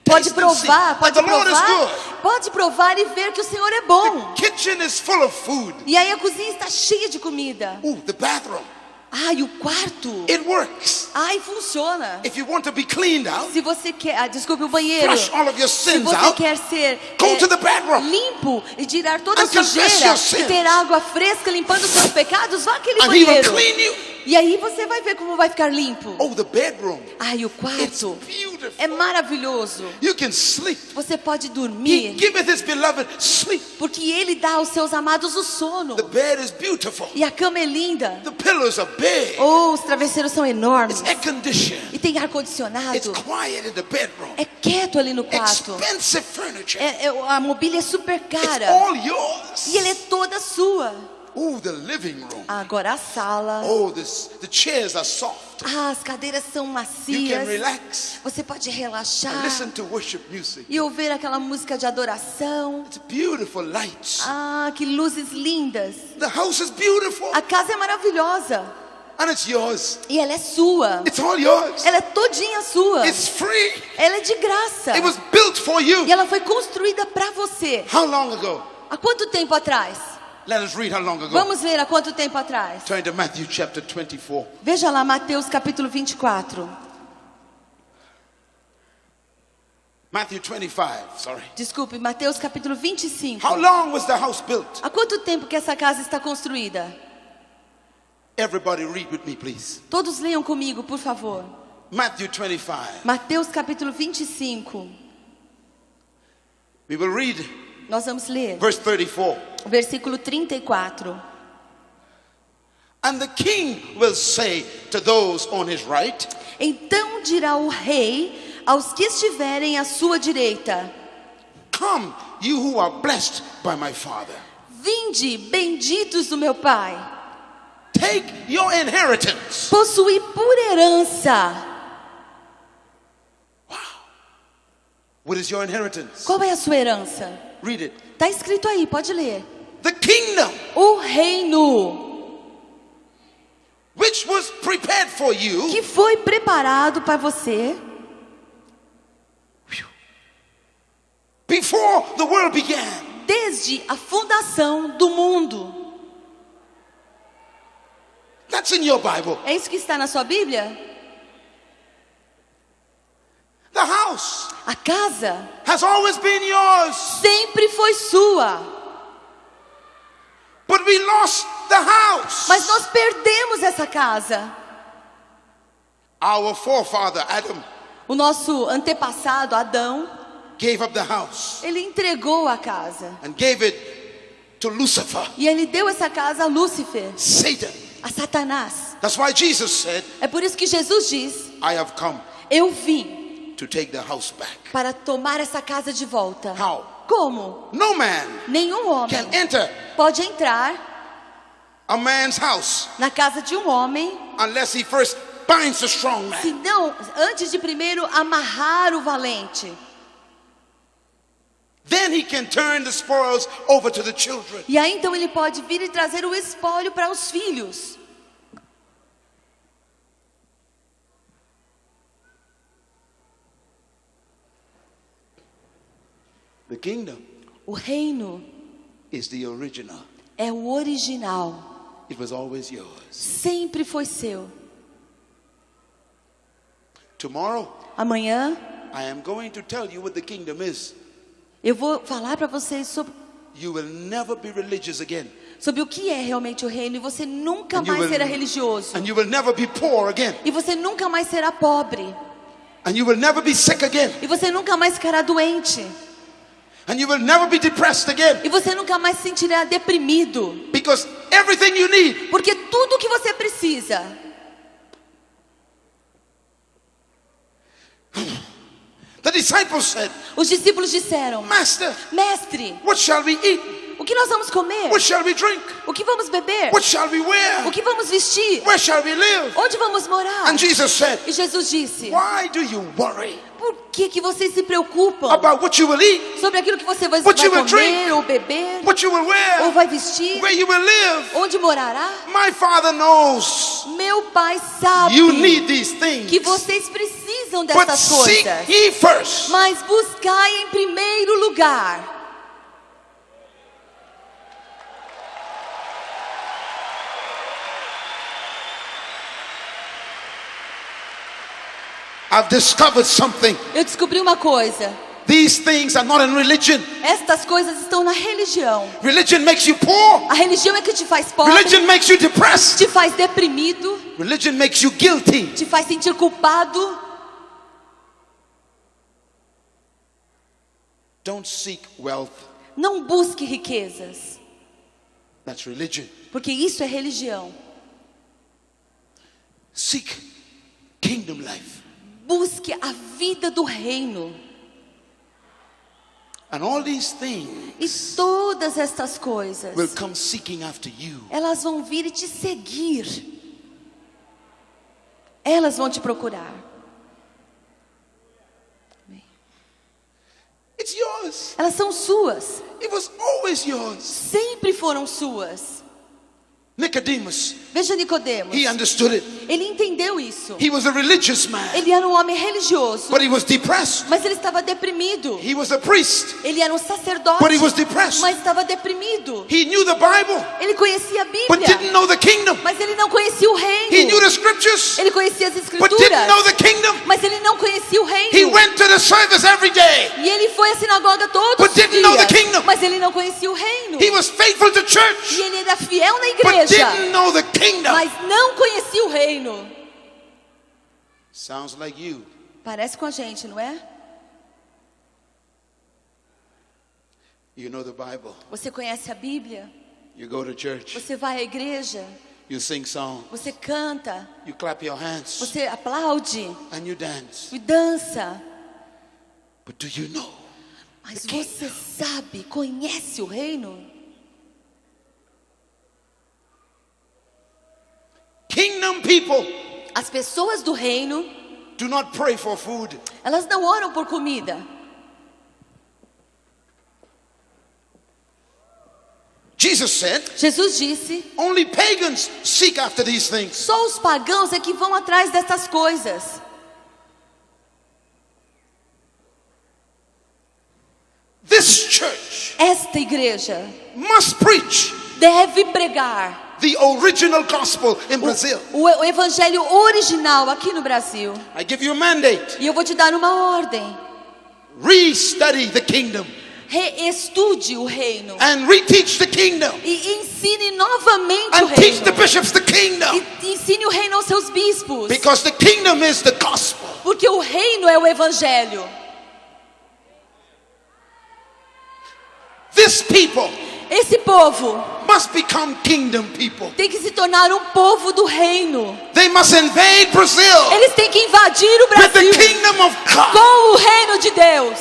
Pode Taste and see provar, that pode the Lord is provar. good. Pode provar e ver que o Senhor é bom. Kitchen is full of food. E aí a cozinha está cheia de comida. Ooh, the bathroom. Ai, o quarto. It works. Ai, funciona. If you want to be cleaned out, Se você quer, desculpe, o banheiro. flush all of your Se sins você out, quer ser go to the bathroom. limpo e tirar toda a And confess sujeira your sins. e ter água fresca limpando os seus pecados, vá àquele and He will banheiro. clean you. E aí você vai ver como vai ficar limpo. Oh, the bedroom. Ai, o It's quarto beautiful. é maravilhoso. You can sleep. Você pode He dormir, giveth His beloved sleep. porque Ele dá aos seus amados o sono. The bed is beautiful. E a cama é linda. The pillows are big. Oh, os travesseiros são enormes. It's air conditioned. E tem It's ar-condicionado. quiet in the bedroom. É quieto ali no quarto. Expensive furniture. A mobília é super It's cara. all yours. E ela é toda sua. Oh, the living room. Agora a sala. Oh, the chairs are soft. As cadeiras são You can macias. relax Você pode and relaxar listen to worship music. e ouvir aquela música de adoração. It's beautiful lights. Ah, que luzes lindas. The house is beautiful A casa é maravilhosa. and it's yours. E ela é sua. It's all yours. Ela é todinha sua. It's free. Ela é de graça. It was built for you. E ela foi construída para você. How long ago? Há quanto tempo atrás? Let us read how long ago. Vamos ver há quanto tempo atrás. Turn to Matthew chapter 24. Veja lá Mateus capítulo 24. Matthew 25, sorry. Desculpe, Mateus capítulo 25. How long was the house built? Há quanto tempo que essa casa está construída? Everybody read with me, please. Todos leiam comigo, por favor. Matthew 25. Mateus capítulo 25. We will read Nós vamos ler verse 34. o versículo 34. And the king will say to those on his right, Então dirá o rei aos que estiverem à sua direita: come you who are blessed by my Father. Vinde, benditos do meu Pai. Take your inheritance. Possuí por herança. What is your inheritance? Qual é a sua herança? Read it. Está escrito aí, pode ler. The kingdom, O reino which was prepared for you que foi preparado para você before the world began. desde a fundação do mundo. That's in your Bible. É isso que está na sua Bíblia? The house A casa has always been yours, sempre foi sua, but we lost the house. mas nós perdemos essa casa. Our forefather Adam O nosso antepassado Adão, gave up the house ele entregou a casa. and gave it to Lucifer, E ele deu essa casa a Lúcifer, Satan. a Satanás. That's why Jesus said, É por isso que Jesus diz: I have come eu vim to take the house back. para tomar essa casa de volta. How? Como? No man Nenhum homem can enter pode entrar a man's house na casa de um homem unless he first binds the strong man. se não, antes de primeiro amarrar o valente. Then he can turn the spoils over to the children. E aí então ele pode vir e trazer o espólio para os filhos. The kingdom O reino is the original. é o original. It was always yours. Sempre foi seu. Tomorrow, Amanhã I am going to tell you what the kingdom is. eu vou falar para vocês sobre You will never be religious again. o que é realmente o reino. E você nunca And you mais will- será religioso. And you will never be poor again. E você nunca mais será pobre. And you will never be sick again. E você nunca mais ficará doente. And you will never be depressed again. E você nunca mais se sentirá deprimido. Because everything you need, Porque tudo que você precisa. the disciples said, Os discípulos disseram: Master, Mestre, what shall we eat? o que nós vamos comer? What shall we drink? O que vamos beber? What shall we O wear? que vamos vestir? Where shall we live? Onde vamos morar? And Jesus said, E Jesus disse: why do you worry por que vocês se preocupam about what you will eat, sobre aquilo que você vai What you will comer ou beber? what you will Ou wear, vai vestir? where you will live? Onde morará? My Father knows Meu Pai sabe you need these things. que vocês precisam But dessas seek coisas. ye first. Mas buscai em primeiro lugar. I've discovered something. Eu descobri uma coisa. These things are not in religion. Estas coisas estão na religião. Religion makes you poor. A religião é que te faz pobre, Religion makes you depressed. te faz deprimido, Religion makes you guilty. te faz sentir culpado. Don't seek wealth. Não busque riquezas, That's religion. porque isso é religião. Seek kingdom life. Busque a vida do reino. And all these E things todas estas coisas, will come seeking after you. elas vão vir e te seguir. Elas vão te procurar. It's yours. Elas são suas. It was always yours. Sempre foram suas. Nicodemus, Veja Nicodemos. he understood it. Ele entendeu isso. He was a religious man, Ele era um homem religioso, but he was depressed. mas ele estava deprimido. He was a priest, Ele era um sacerdote, but he was depressed. mas estava deprimido. He knew the Bible, Ele conhecia a but Bíblia, didn't know the kingdom. mas ele não conhecia o He knew reino. the scriptures, Ele conhecia as but escrituras, didn't know the kingdom. mas ele não conhecia o He reino. went to the service every day, E ele foi à sinagoga todos but os didn't know the dias, kingdom. mas ele não conhecia o reino. He was faithful to E church, ele era fiel na but igreja, didn't know the kingdom. mas não conhecia o reino. Sounds like you. Parece com a gente, não é? You know the Bible. Você conhece a Bíblia, You go to church, você vai à igreja, you sing songs, você canta, you clap your hands, você aplaude and you dance. e dança. But do you know Mas você sabe, conhece o reino? Kingdom people As pessoas do reino, do not pray for food. elas não oram por comida. Jesus said, Jesus disse, only pagans seek after these things. só os pagãos é que vão atrás dessas coisas. This church Esta igreja must preach deve pregar the original gospel in Brazil. o evangelho original aqui no Brasil. I give you a mandate. E eu vou te dar uma ordem. Restudy the kingdom Reestude o reino. and reteach the kingdom E ensine novamente o and teach the reino. bishops the kingdom, E ensine o reino aos seus bispos. because the kingdom is the gospel. Porque o reino é o evangelho. This people Esse povo must become kingdom people. tem que se tornar um povo do reino. They must invade Brazil Eles têm que invadir o with the Brasil kingdom of God. com o reino de Deus.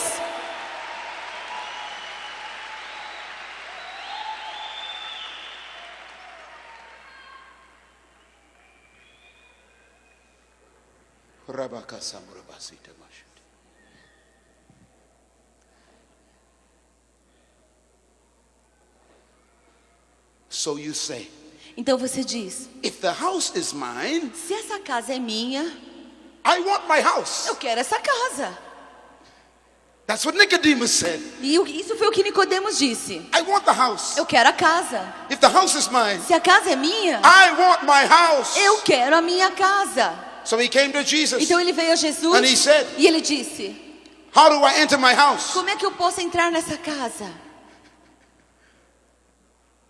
So you say, Então você diz, if the house is mine, se essa casa é minha, I want my house. eu quero essa casa. That's what Nicodemus said. E isso foi o que Nicodemos disse. I want the house. Eu quero a casa. If the house is mine, Se a casa é minha, I want my house. eu quero a minha casa. So he came to Jesus Então ele veio a Jesus and he said, e ele disse, how do I enter my house? como é que eu posso entrar nessa casa?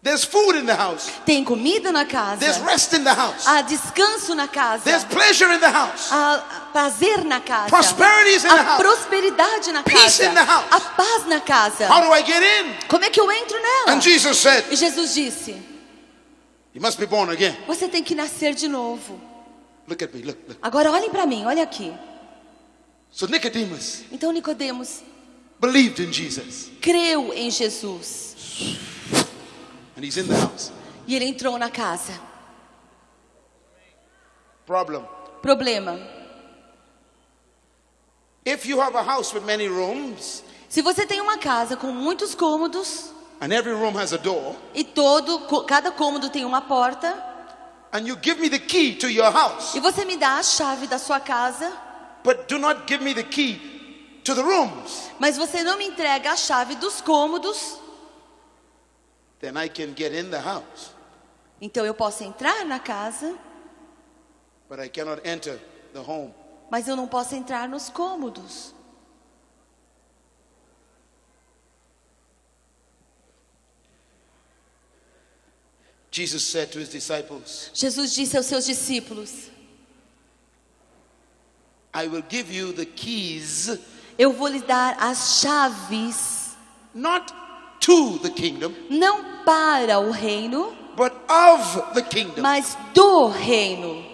There's food in the house. Tem comida na casa. There's rest in the house. Há descanso na casa. There's pleasure in the house. Há prazer na casa. Prosperity is in the Há house. prosperidade na Peace casa. in the house. Há paz na casa. How do I get in? Como é que eu entro nela? And Jesus said, E Jesus disse, you must be born again. você tem que nascer de novo. Look at me, look. Agora olhem para mim, olha aqui. So Nicodemus Então Nicodemos believed in Jesus. creu em Jesus. And he's in the house. E ele entrou na casa. Problem. Problema. If you have a house with many rooms, Se você tem uma casa com muitos cômodos, and every room has a door, e cada cômodo tem uma porta, and you give me the key to your house, e você me dá a chave da sua casa, but do not give me the key to the rooms, mas você não me entrega a chave dos cômodos, then I can get in the house, então eu posso entrar na casa, but I cannot enter the home. mas eu não posso entrar nos cômodos. Jesus said to his disciples, Jesus disse aos seus discípulos, I will give you the keys, eu vou lhes dar as chaves, not to the kingdom, não para o reino, but of the kingdom. mas do reino.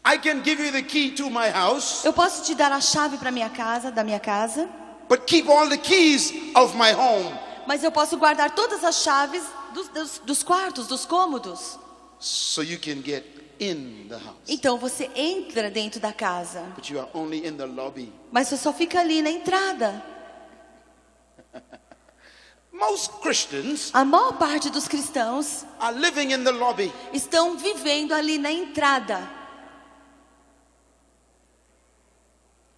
I can give you the key to my house, Eu posso te dar a chave para minha casa, da minha casa, but keep all the keys of my home, mas eu posso guardar todas as chaves dos quartos, dos cômodos. so you can get in the house. Então você entra dentro da casa, But you are only in the lobby. mas você só fica ali na entrada. Most Christians A maior parte dos cristãos are living in the lobby. estão vivendo ali na entrada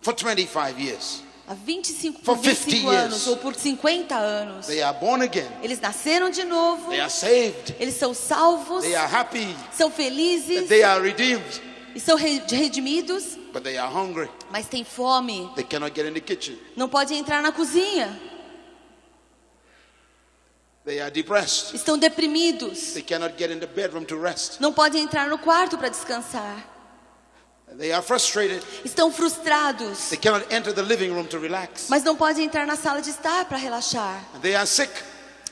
For 25 years. há 25, For por 50 25 years. anos ou por 50 anos. They are born again. Eles nasceram de novo, They are saved. eles são salvos, They are happy. são felizes They are redeemed. e são redimidos, But they are hungry. mas têm fome. They cannot get in the kitchen. Não podem entrar na cozinha, They are depressed. estão deprimidos, They cannot get in the bedroom to rest. não podem entrar no quarto para descansar, They are frustrated. estão frustrados, They cannot enter the living room to relax. mas não podem entrar na sala de estar para relaxar, They are sick.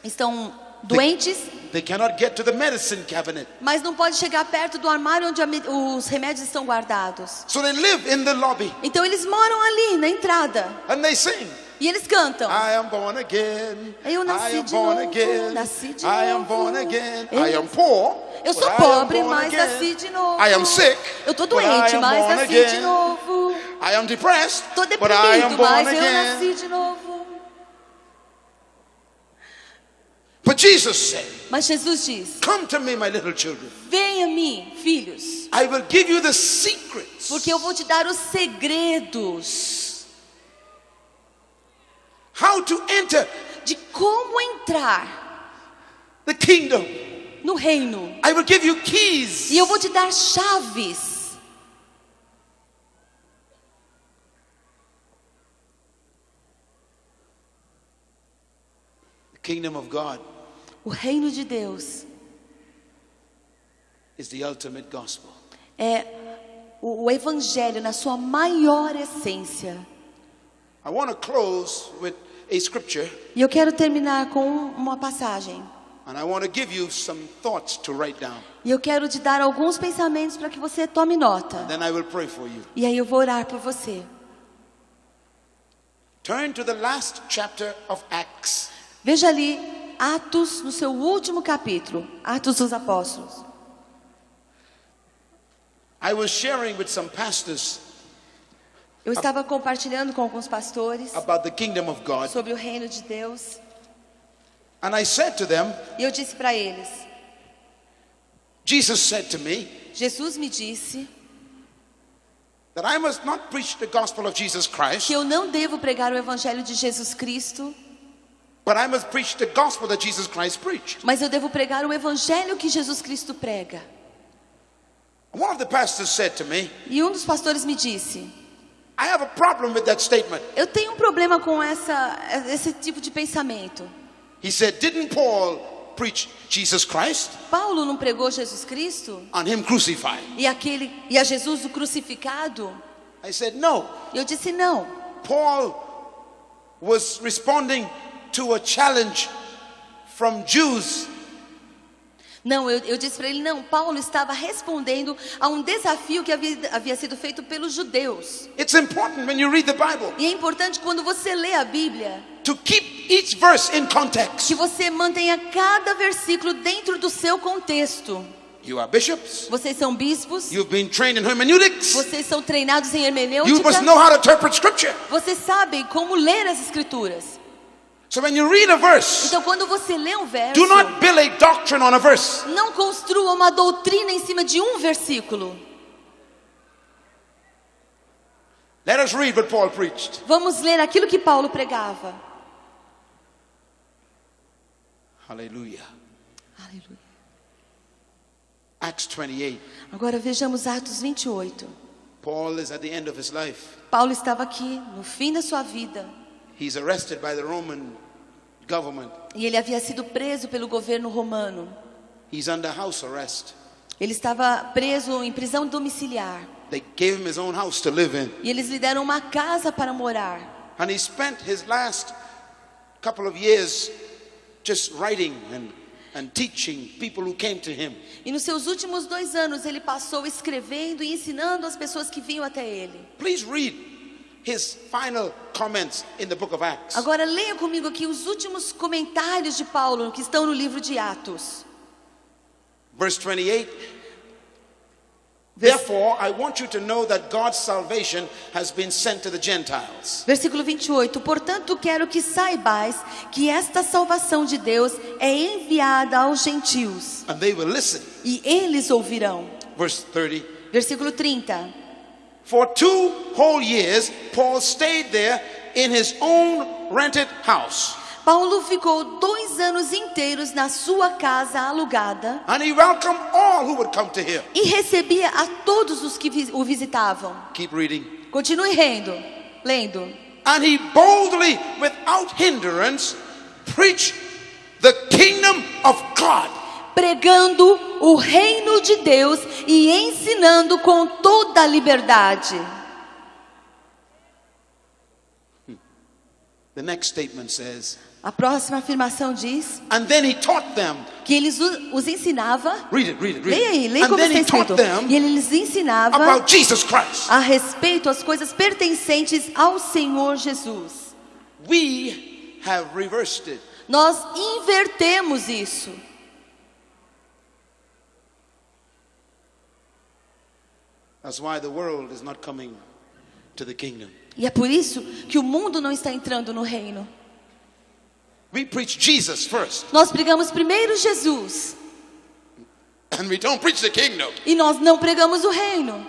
estão doentes, They cannot get to the medicine cabinet. Mas não pode chegar perto do armário onde os remédios estão guardados. So they live in the lobby. Então eles moram ali na entrada. And they sing. E eles cantam. I am born again. Eu nasci de novo, nasci de I am novo. born again. I am poor. Eu sou but pobre, I am born mas again. nasci de novo. I am sick. Eu tô but I doente, am mas born nasci again. de novo. I am depressed. Tô but I am deprimido, born mas eu again. nasci de novo. But Jesus said, Mas Jesus diz: come to me, my little children. venha a mim, filhos, I will give you the secrets. porque eu vou te dar os segredos How to enter de como entrar the kingdom. no reino. I will give you keys. E eu vou te dar chaves. The kingdom of God O reino de Deus is the ultimate gospel. é o evangelho na sua maior essência. I want to close with a scripture, E eu quero terminar com uma passagem. and I want to give you some thoughts to write down. E eu quero te dar alguns pensamentos para que você tome nota. Then I will pray for you. E aí eu vou orar por você. Turn to the last chapter of Acts. Veja ali Atos no seu último capítulo, Atos dos Apóstolos. I was sharing with some pastors Eu estava compartilhando com alguns pastores about the kingdom of God, sobre o reino de Deus. and I said to them, E eu disse para eles, Jesus said to me Jesus me disse that I must not preach the gospel of Jesus Christ, que eu não devo pregar o evangelho de Jesus Cristo, but I must preach the gospel that Jesus Christ preached. mas eu devo pregar o evangelho que Jesus Cristo prega. One of the pastors said to me, E um dos pastores me disse: I have a problem with that statement. eu tenho um problema com esse tipo de pensamento. He said, didn't Paul preach Jesus Christ Paulo não pregou Jesus Cristo and him crucified? e a Jesus o crucificado? I said, no. E eu disse não. Paul was responding to a challenge from Jews. Não, eu disse para ele, não, Paulo estava respondendo a um desafio que havia sido feito pelos judeus. It's important when you read the Bible E é importante quando você lê a Bíblia, to keep each verse in context. que você mantenha cada versículo dentro do seu contexto. You are bishops. Vocês são bispos, You've been trained in hermeneutics. vocês são treinados em You must hermenêutica, know how to interpret scripture. vocês sabem como ler as escrituras. So when you read a verse, Então quando você lê um verso, do not build a doctrine on a verse. não construa uma doutrina em cima de um versículo. Let us read what Paul preached. Vamos ler aquilo que Paulo pregava. Hallelujah. Aleluia. Acts 28. Agora vejamos Atos 28. Paul is at the end of his life. Paulo estava aqui no fim da sua vida. He's arrested by the Roman government. E ele havia sido preso pelo governo romano. He's under house arrest. Ele estava preso em prisão domiciliar. They gave him his own house to live in. E eles lhe deram uma casa para morar. And he spent his last couple of years just writing and teaching people who came to him. E nos seus últimos 2 anos ele passou escrevendo e ensinando as pessoas que vinham até ele. Please read his final comments in the book of Acts. Agora leia comigo aqui os últimos comentários de Paulo que estão no livro de Atos. Verse 28. Therefore, I want you to know that God's salvation has been sent to the Gentiles. Versículo 28. Portanto, quero que saibais que esta salvação de Deus é enviada aos gentios. And they will listen. E eles ouvirão. Verse 30. Versículo 30. For 2 whole years, Paul stayed there in his own rented house. Paulo ficou 2 anos inteiros na sua casa alugada. And he welcomed all who would come to him. E recebia a todos os que o visitavam. Keep reading. Continue lendo. And he boldly, without hindrance, preached the kingdom of God. Pregando o reino de Deus e ensinando com toda a liberdade. The next statement says, A próxima afirmação diz And then he taught them. que ele os ensinava. Read it, read it, read Leia aí, it. leia And como then está he taught escrito. them E ele lhes ensinava about Jesus Christ. a respeito das coisas pertencentes ao Senhor Jesus. We have reversed it. Nós invertemos isso. That's why the world is not coming to the kingdom. E é por isso que o mundo não está entrando no reino. We preach Jesus first, Nós pregamos primeiro Jesus and we don't preach the kingdom. e nós não pregamos o reino.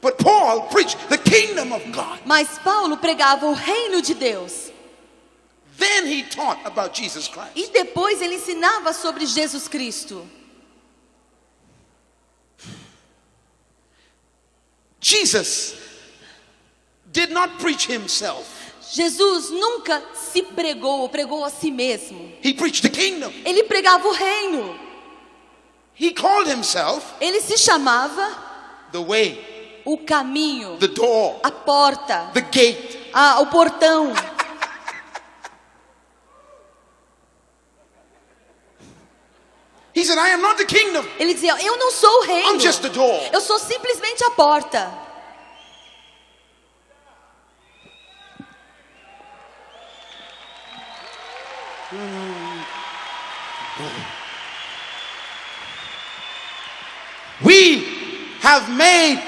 But Paul preached the kingdom of God. Mas Paulo pregava o reino de Deus. Then he taught about Jesus Christ. E depois ele ensinava sobre Jesus Cristo. Jesus did not preach himself. Jesus nunca se pregou ou pregou a si mesmo. He preached the kingdom. Ele pregava o reino. He called himself Ele se chamava the way, o caminho, the door, a porta, the gate. o portão. He said, I am not the kingdom. Ele dizia, eu não sou o reino. I'm just the door. Eu sou simplesmente a porta. We have made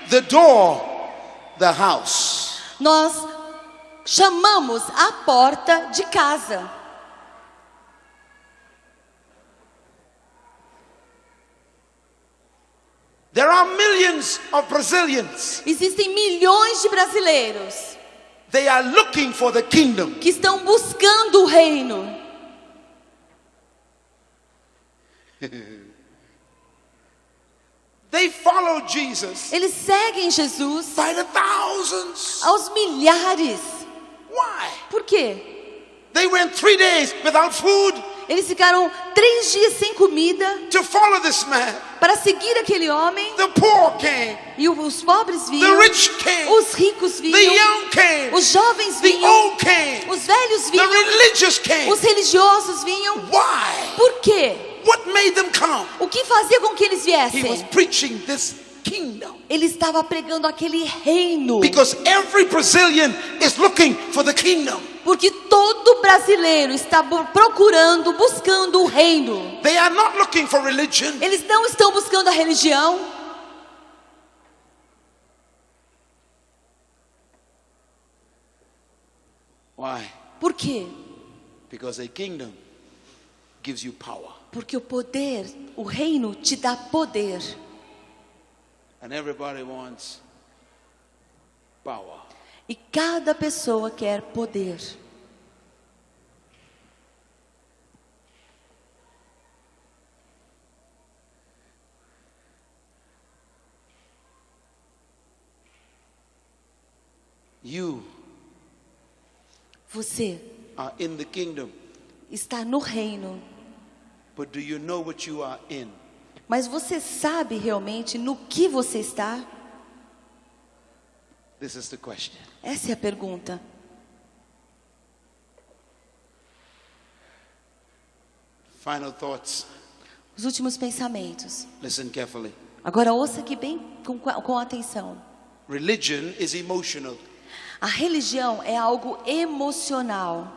the door the house. Nós chamamos a porta de casa. There are millions of Brazilians. Existem milhões de brasileiros They are looking for the kingdom. que estão buscando o reino. They follow Jesus Eles seguem Jesus by the thousands. aos milhares. Why? Por quê? They went 3 days without food Eles ficaram 3 dias sem comida to follow this man. para seguir aquele homem. The poor came. E os pobres The vinham, rich came. os ricos The vinham, young came. os jovens The vinham, old came. os velhos The vinham, religious came. os religiosos vinham. Why? Por quê? What made them come? O que fazia com que eles He was viessem? preaching this kingdom. Ele estava pregando aquele reino. Because every Brazilian is looking for the kingdom. Porque todo brasileiro está procurando, buscando o reino. They are not looking for religion. Eles não estão buscando a religião. Why? Por quê? Because a kingdom gives you power. Porque o poder, o reino te dá poder. And everybody wants power. E cada pessoa quer poder. You Você are in the kingdom, está no reino. but do you know what you are in? Mas você sabe realmente no que você está? This is the question. Essa é a pergunta. Final thoughts. Os últimos pensamentos. Listen carefully. Agora ouça aqui bem com atenção. Religion is emotional. A religião é algo emocional.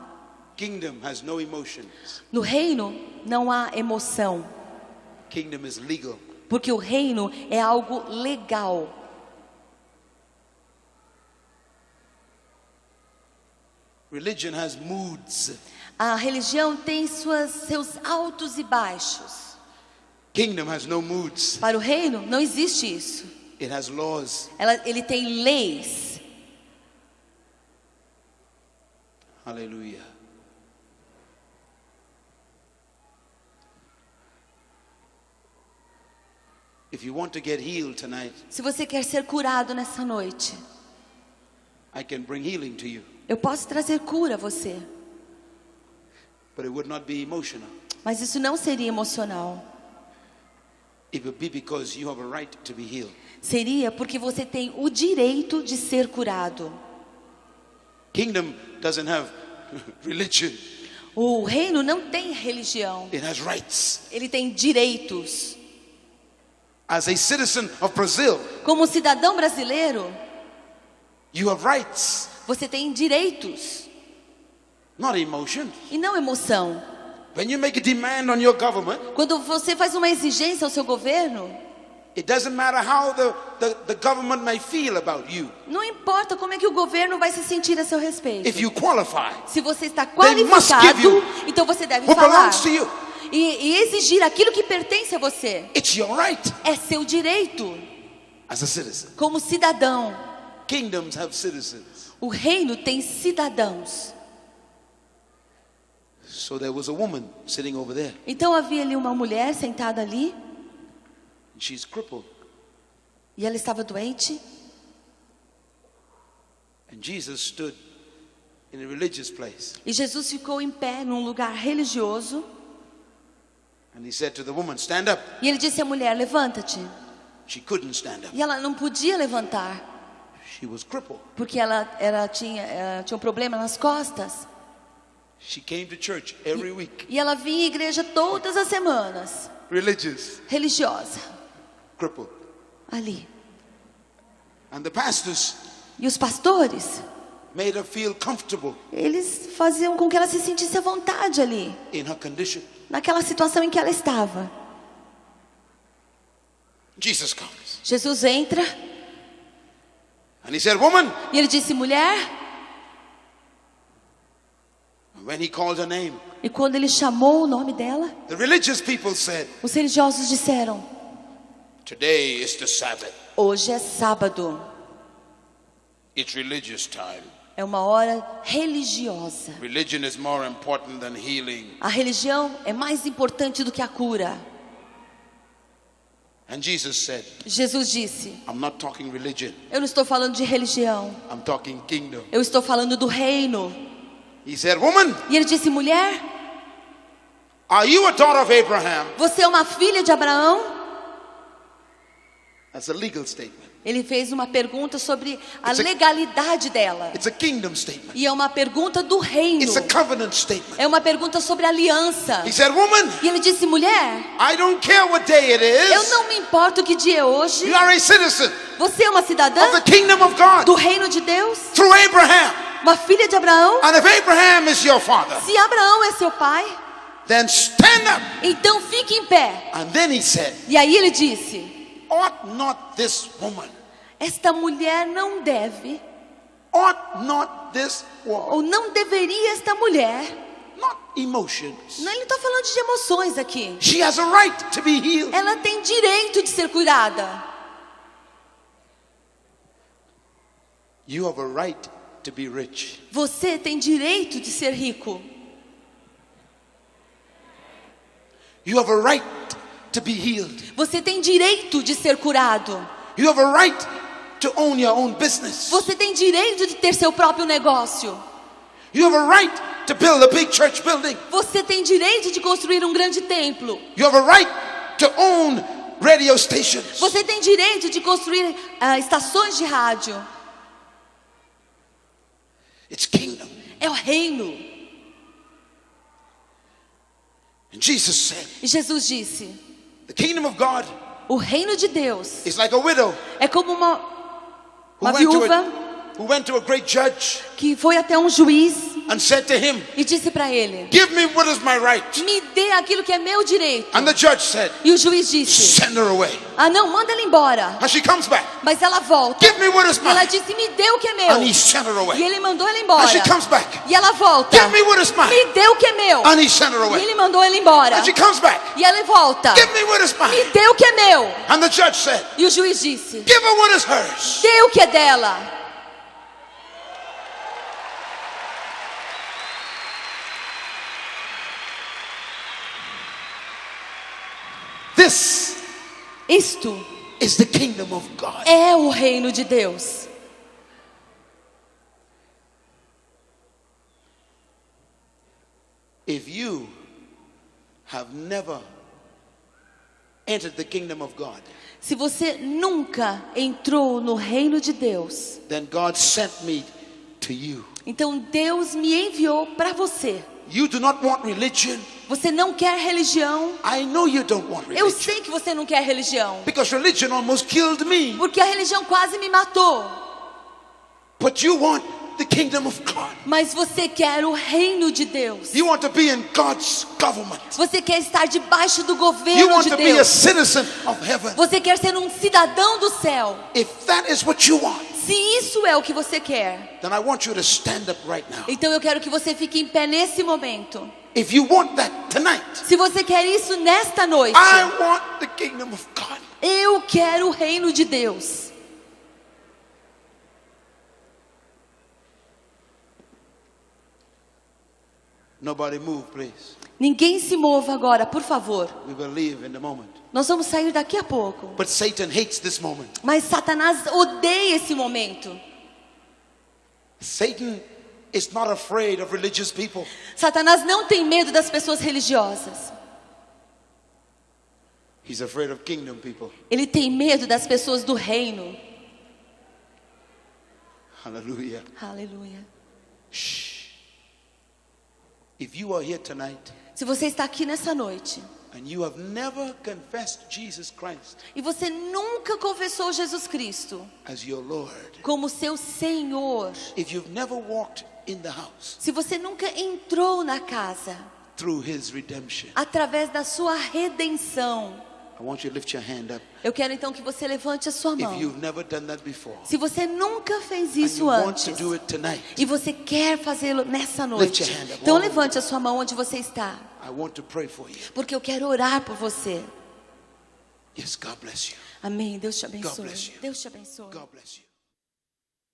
Kingdom has no emotions. No reino não há emoção, Kingdom is legal. porque o reino é algo legal. Religion has moods. A religião tem seus altos e baixos. Kingdom has no moods. Para o reino não existe isso. It has laws. Ele tem leis. Hallelujah. If you want to get healed tonight, Se você quer ser curado nessa noite, I can bring healing to you, eu posso trazer cura a você. but it would not be emotional. Mas isso não seria emocional. It would be because you have a right to be healed. Seria porque você tem o direito de ser curado. Kingdom doesn't have religion. O reino não tem religião. It has rights. Ele tem direitos. As a citizen of Brazil, Como cidadão brasileiro, you have rights, você tem direitos not emotions. e não emoção. When you make a demand on your government, Quando você faz uma exigência ao seu governo, it doesn't matter how the government may feel about you. não importa como é que o governo vai se sentir a seu respeito. If you qualify, Se você está must give you qualificado, então você deve what falar belongs to you. e exigir aquilo que pertence a você. It's your right É seu direito as a citizen. como cidadão. Kingdoms have citizens. O reino tem cidadãos. So there was a woman sitting over there. Então havia ali uma mulher sentada ali She's crippled. e ela estava doente. And Jesus stood in a religious place. E Jesus ficou em pé num lugar religioso. And he said to the woman, stand up. E ele disse à mulher, levanta-te. She couldn't stand up. E ela não podia levantar, She was crippled. porque ela tinha um problema nas costas. She came to church every week. E ela vinha à igreja todas as semanas, Religious. religiosa, Crippled. ali. And the pastors E os pastores, made her feel comfortable eles faziam com que ela se sentisse à vontade ali, in her condition. naquela situação em que ela estava. Jesus comes. Jesus entra And he said, woman. e ele disse, mulher. And when he called her name, E quando ele chamou o nome dela, the religious people said, os religiosos disseram, today is the Sabbath. hoje é sábado, It's religious time. é uma hora religiosa. Religion is more important than healing. A religião é mais importante do que a cura. And Jesus said, Jesus disse, I'm not talking religion. eu não estou falando de religião, I'm talking kingdom. eu estou falando do reino. He said, woman, E ele disse, mulher, are you a daughter of Abraham? você é uma filha de Abraão? That's a legal statement. Ele fez uma pergunta sobre a It's a- legalidade dela. It's a kingdom statement. E é uma pergunta do reino. It's a covenant statement. É uma pergunta sobre aliança. He said, woman, E ele disse, mulher, I don't care what day it eu is. não me importo que dia é hoje. You are a citizen Você é uma cidadã of the kingdom of God do reino de Deus, through Abraham. uma filha de Abraão. And if Abraham is your father, Se Abraão é seu pai, then stand up. então fique em pé. And then he said, E aí ele disse, ought not this woman, esta mulher não deve, ought not this woman, ou não deveria esta mulher. not emotions. Não, ele não está falando de emoções aqui. She has a right to be healed. Ela tem direito de ser curada. You have a right to be rich. Você tem direito de ser rico. You have a right to be healed. Você tem direito de ser curado. You have a right to own your own business. Você tem direito de ter seu próprio negócio. You have a right to build a big church building. Você tem direito de construir um grande templo. You have a right to own radio stations. Você tem direito de construir estações de rádio. It's kingdom. É o reino. And Jesus said, E Jesus disse, the kingdom of God o reino de Deus is like a widow é como uma who went to a great judge que foi até um juiz and said to him, e disse para ele, give me what is my right. me dê aquilo que é meu direito. And the judge said, E o juiz disse, send her away. não, manda ela embora. And she comes back, Mas ela volta. give me what is E ela mine. disse, me dê o que é meu. And he sent her E away. ele mandou ela embora. And she comes back, E ela volta. give me what is mine. Me dê o que é meu. And he sent her E away. ele mandou ela embora. And she comes back, E ela volta. give me what is Me mine. dê o que é meu. And the judge said, E o juiz disse, give her what is hers. dê o que é dela. Isto is the kingdom of God. é o reino de Deus. If you have never entered the kingdom of God, Se você nunca entrou no reino de Deus, then God sent me to you. Então Deus me enviou para você. You do not want religion. Você não quer religião. I know you don't want Eu religion. sei que você não quer religião. Because religion almost killed me. Porque a religião quase me matou. But you want the kingdom of God. Mas você quer o reino de Deus. You want to be in God's government. Você quer estar debaixo do You governo want de to be a Deus. citizen of heaven. Você quer ser um cidadão do céu. If that is what you want, Se isso é o que você quer, then I want you to stand up right now. então eu quero que você fique em pé nesse momento. If you want that tonight, Se você quer isso nesta noite, I want the kingdom of God. eu quero o reino de Deus. Nobody move, please. Ninguém se mova agora, por favor. We will leave in a moment. Nós vamos sair daqui a pouco. But Satan hates this moment. Mas Satanás odeia esse momento. Satan is not afraid of religious people. Satanás não tem medo das pessoas religiosas. He's afraid of kingdom people. Ele tem medo das pessoas do reino. Hallelujah. Aleluia. If you are here tonight Se você está aqui nessa noite and you have never confessed Jesus Christ e você nunca confessou Jesus Cristo as your Lord, como seu Senhor, if you've never walked in the house se você nunca entrou na casa through his redemption, através da sua redenção, I want you to lift your hand up. eu quero então que você levante a sua If mão. you've never done that before Se você nunca fez and you isso want antes to do it tonight, e você quer fazê-lo nessa noite, Lift your hand up. então levante a sua mão onde você está, I want to pray for you. porque eu quero orar por você. Yes, God bless you. Amém. Deus te God abençoe. bless you. Deus te abençoe. God bless you.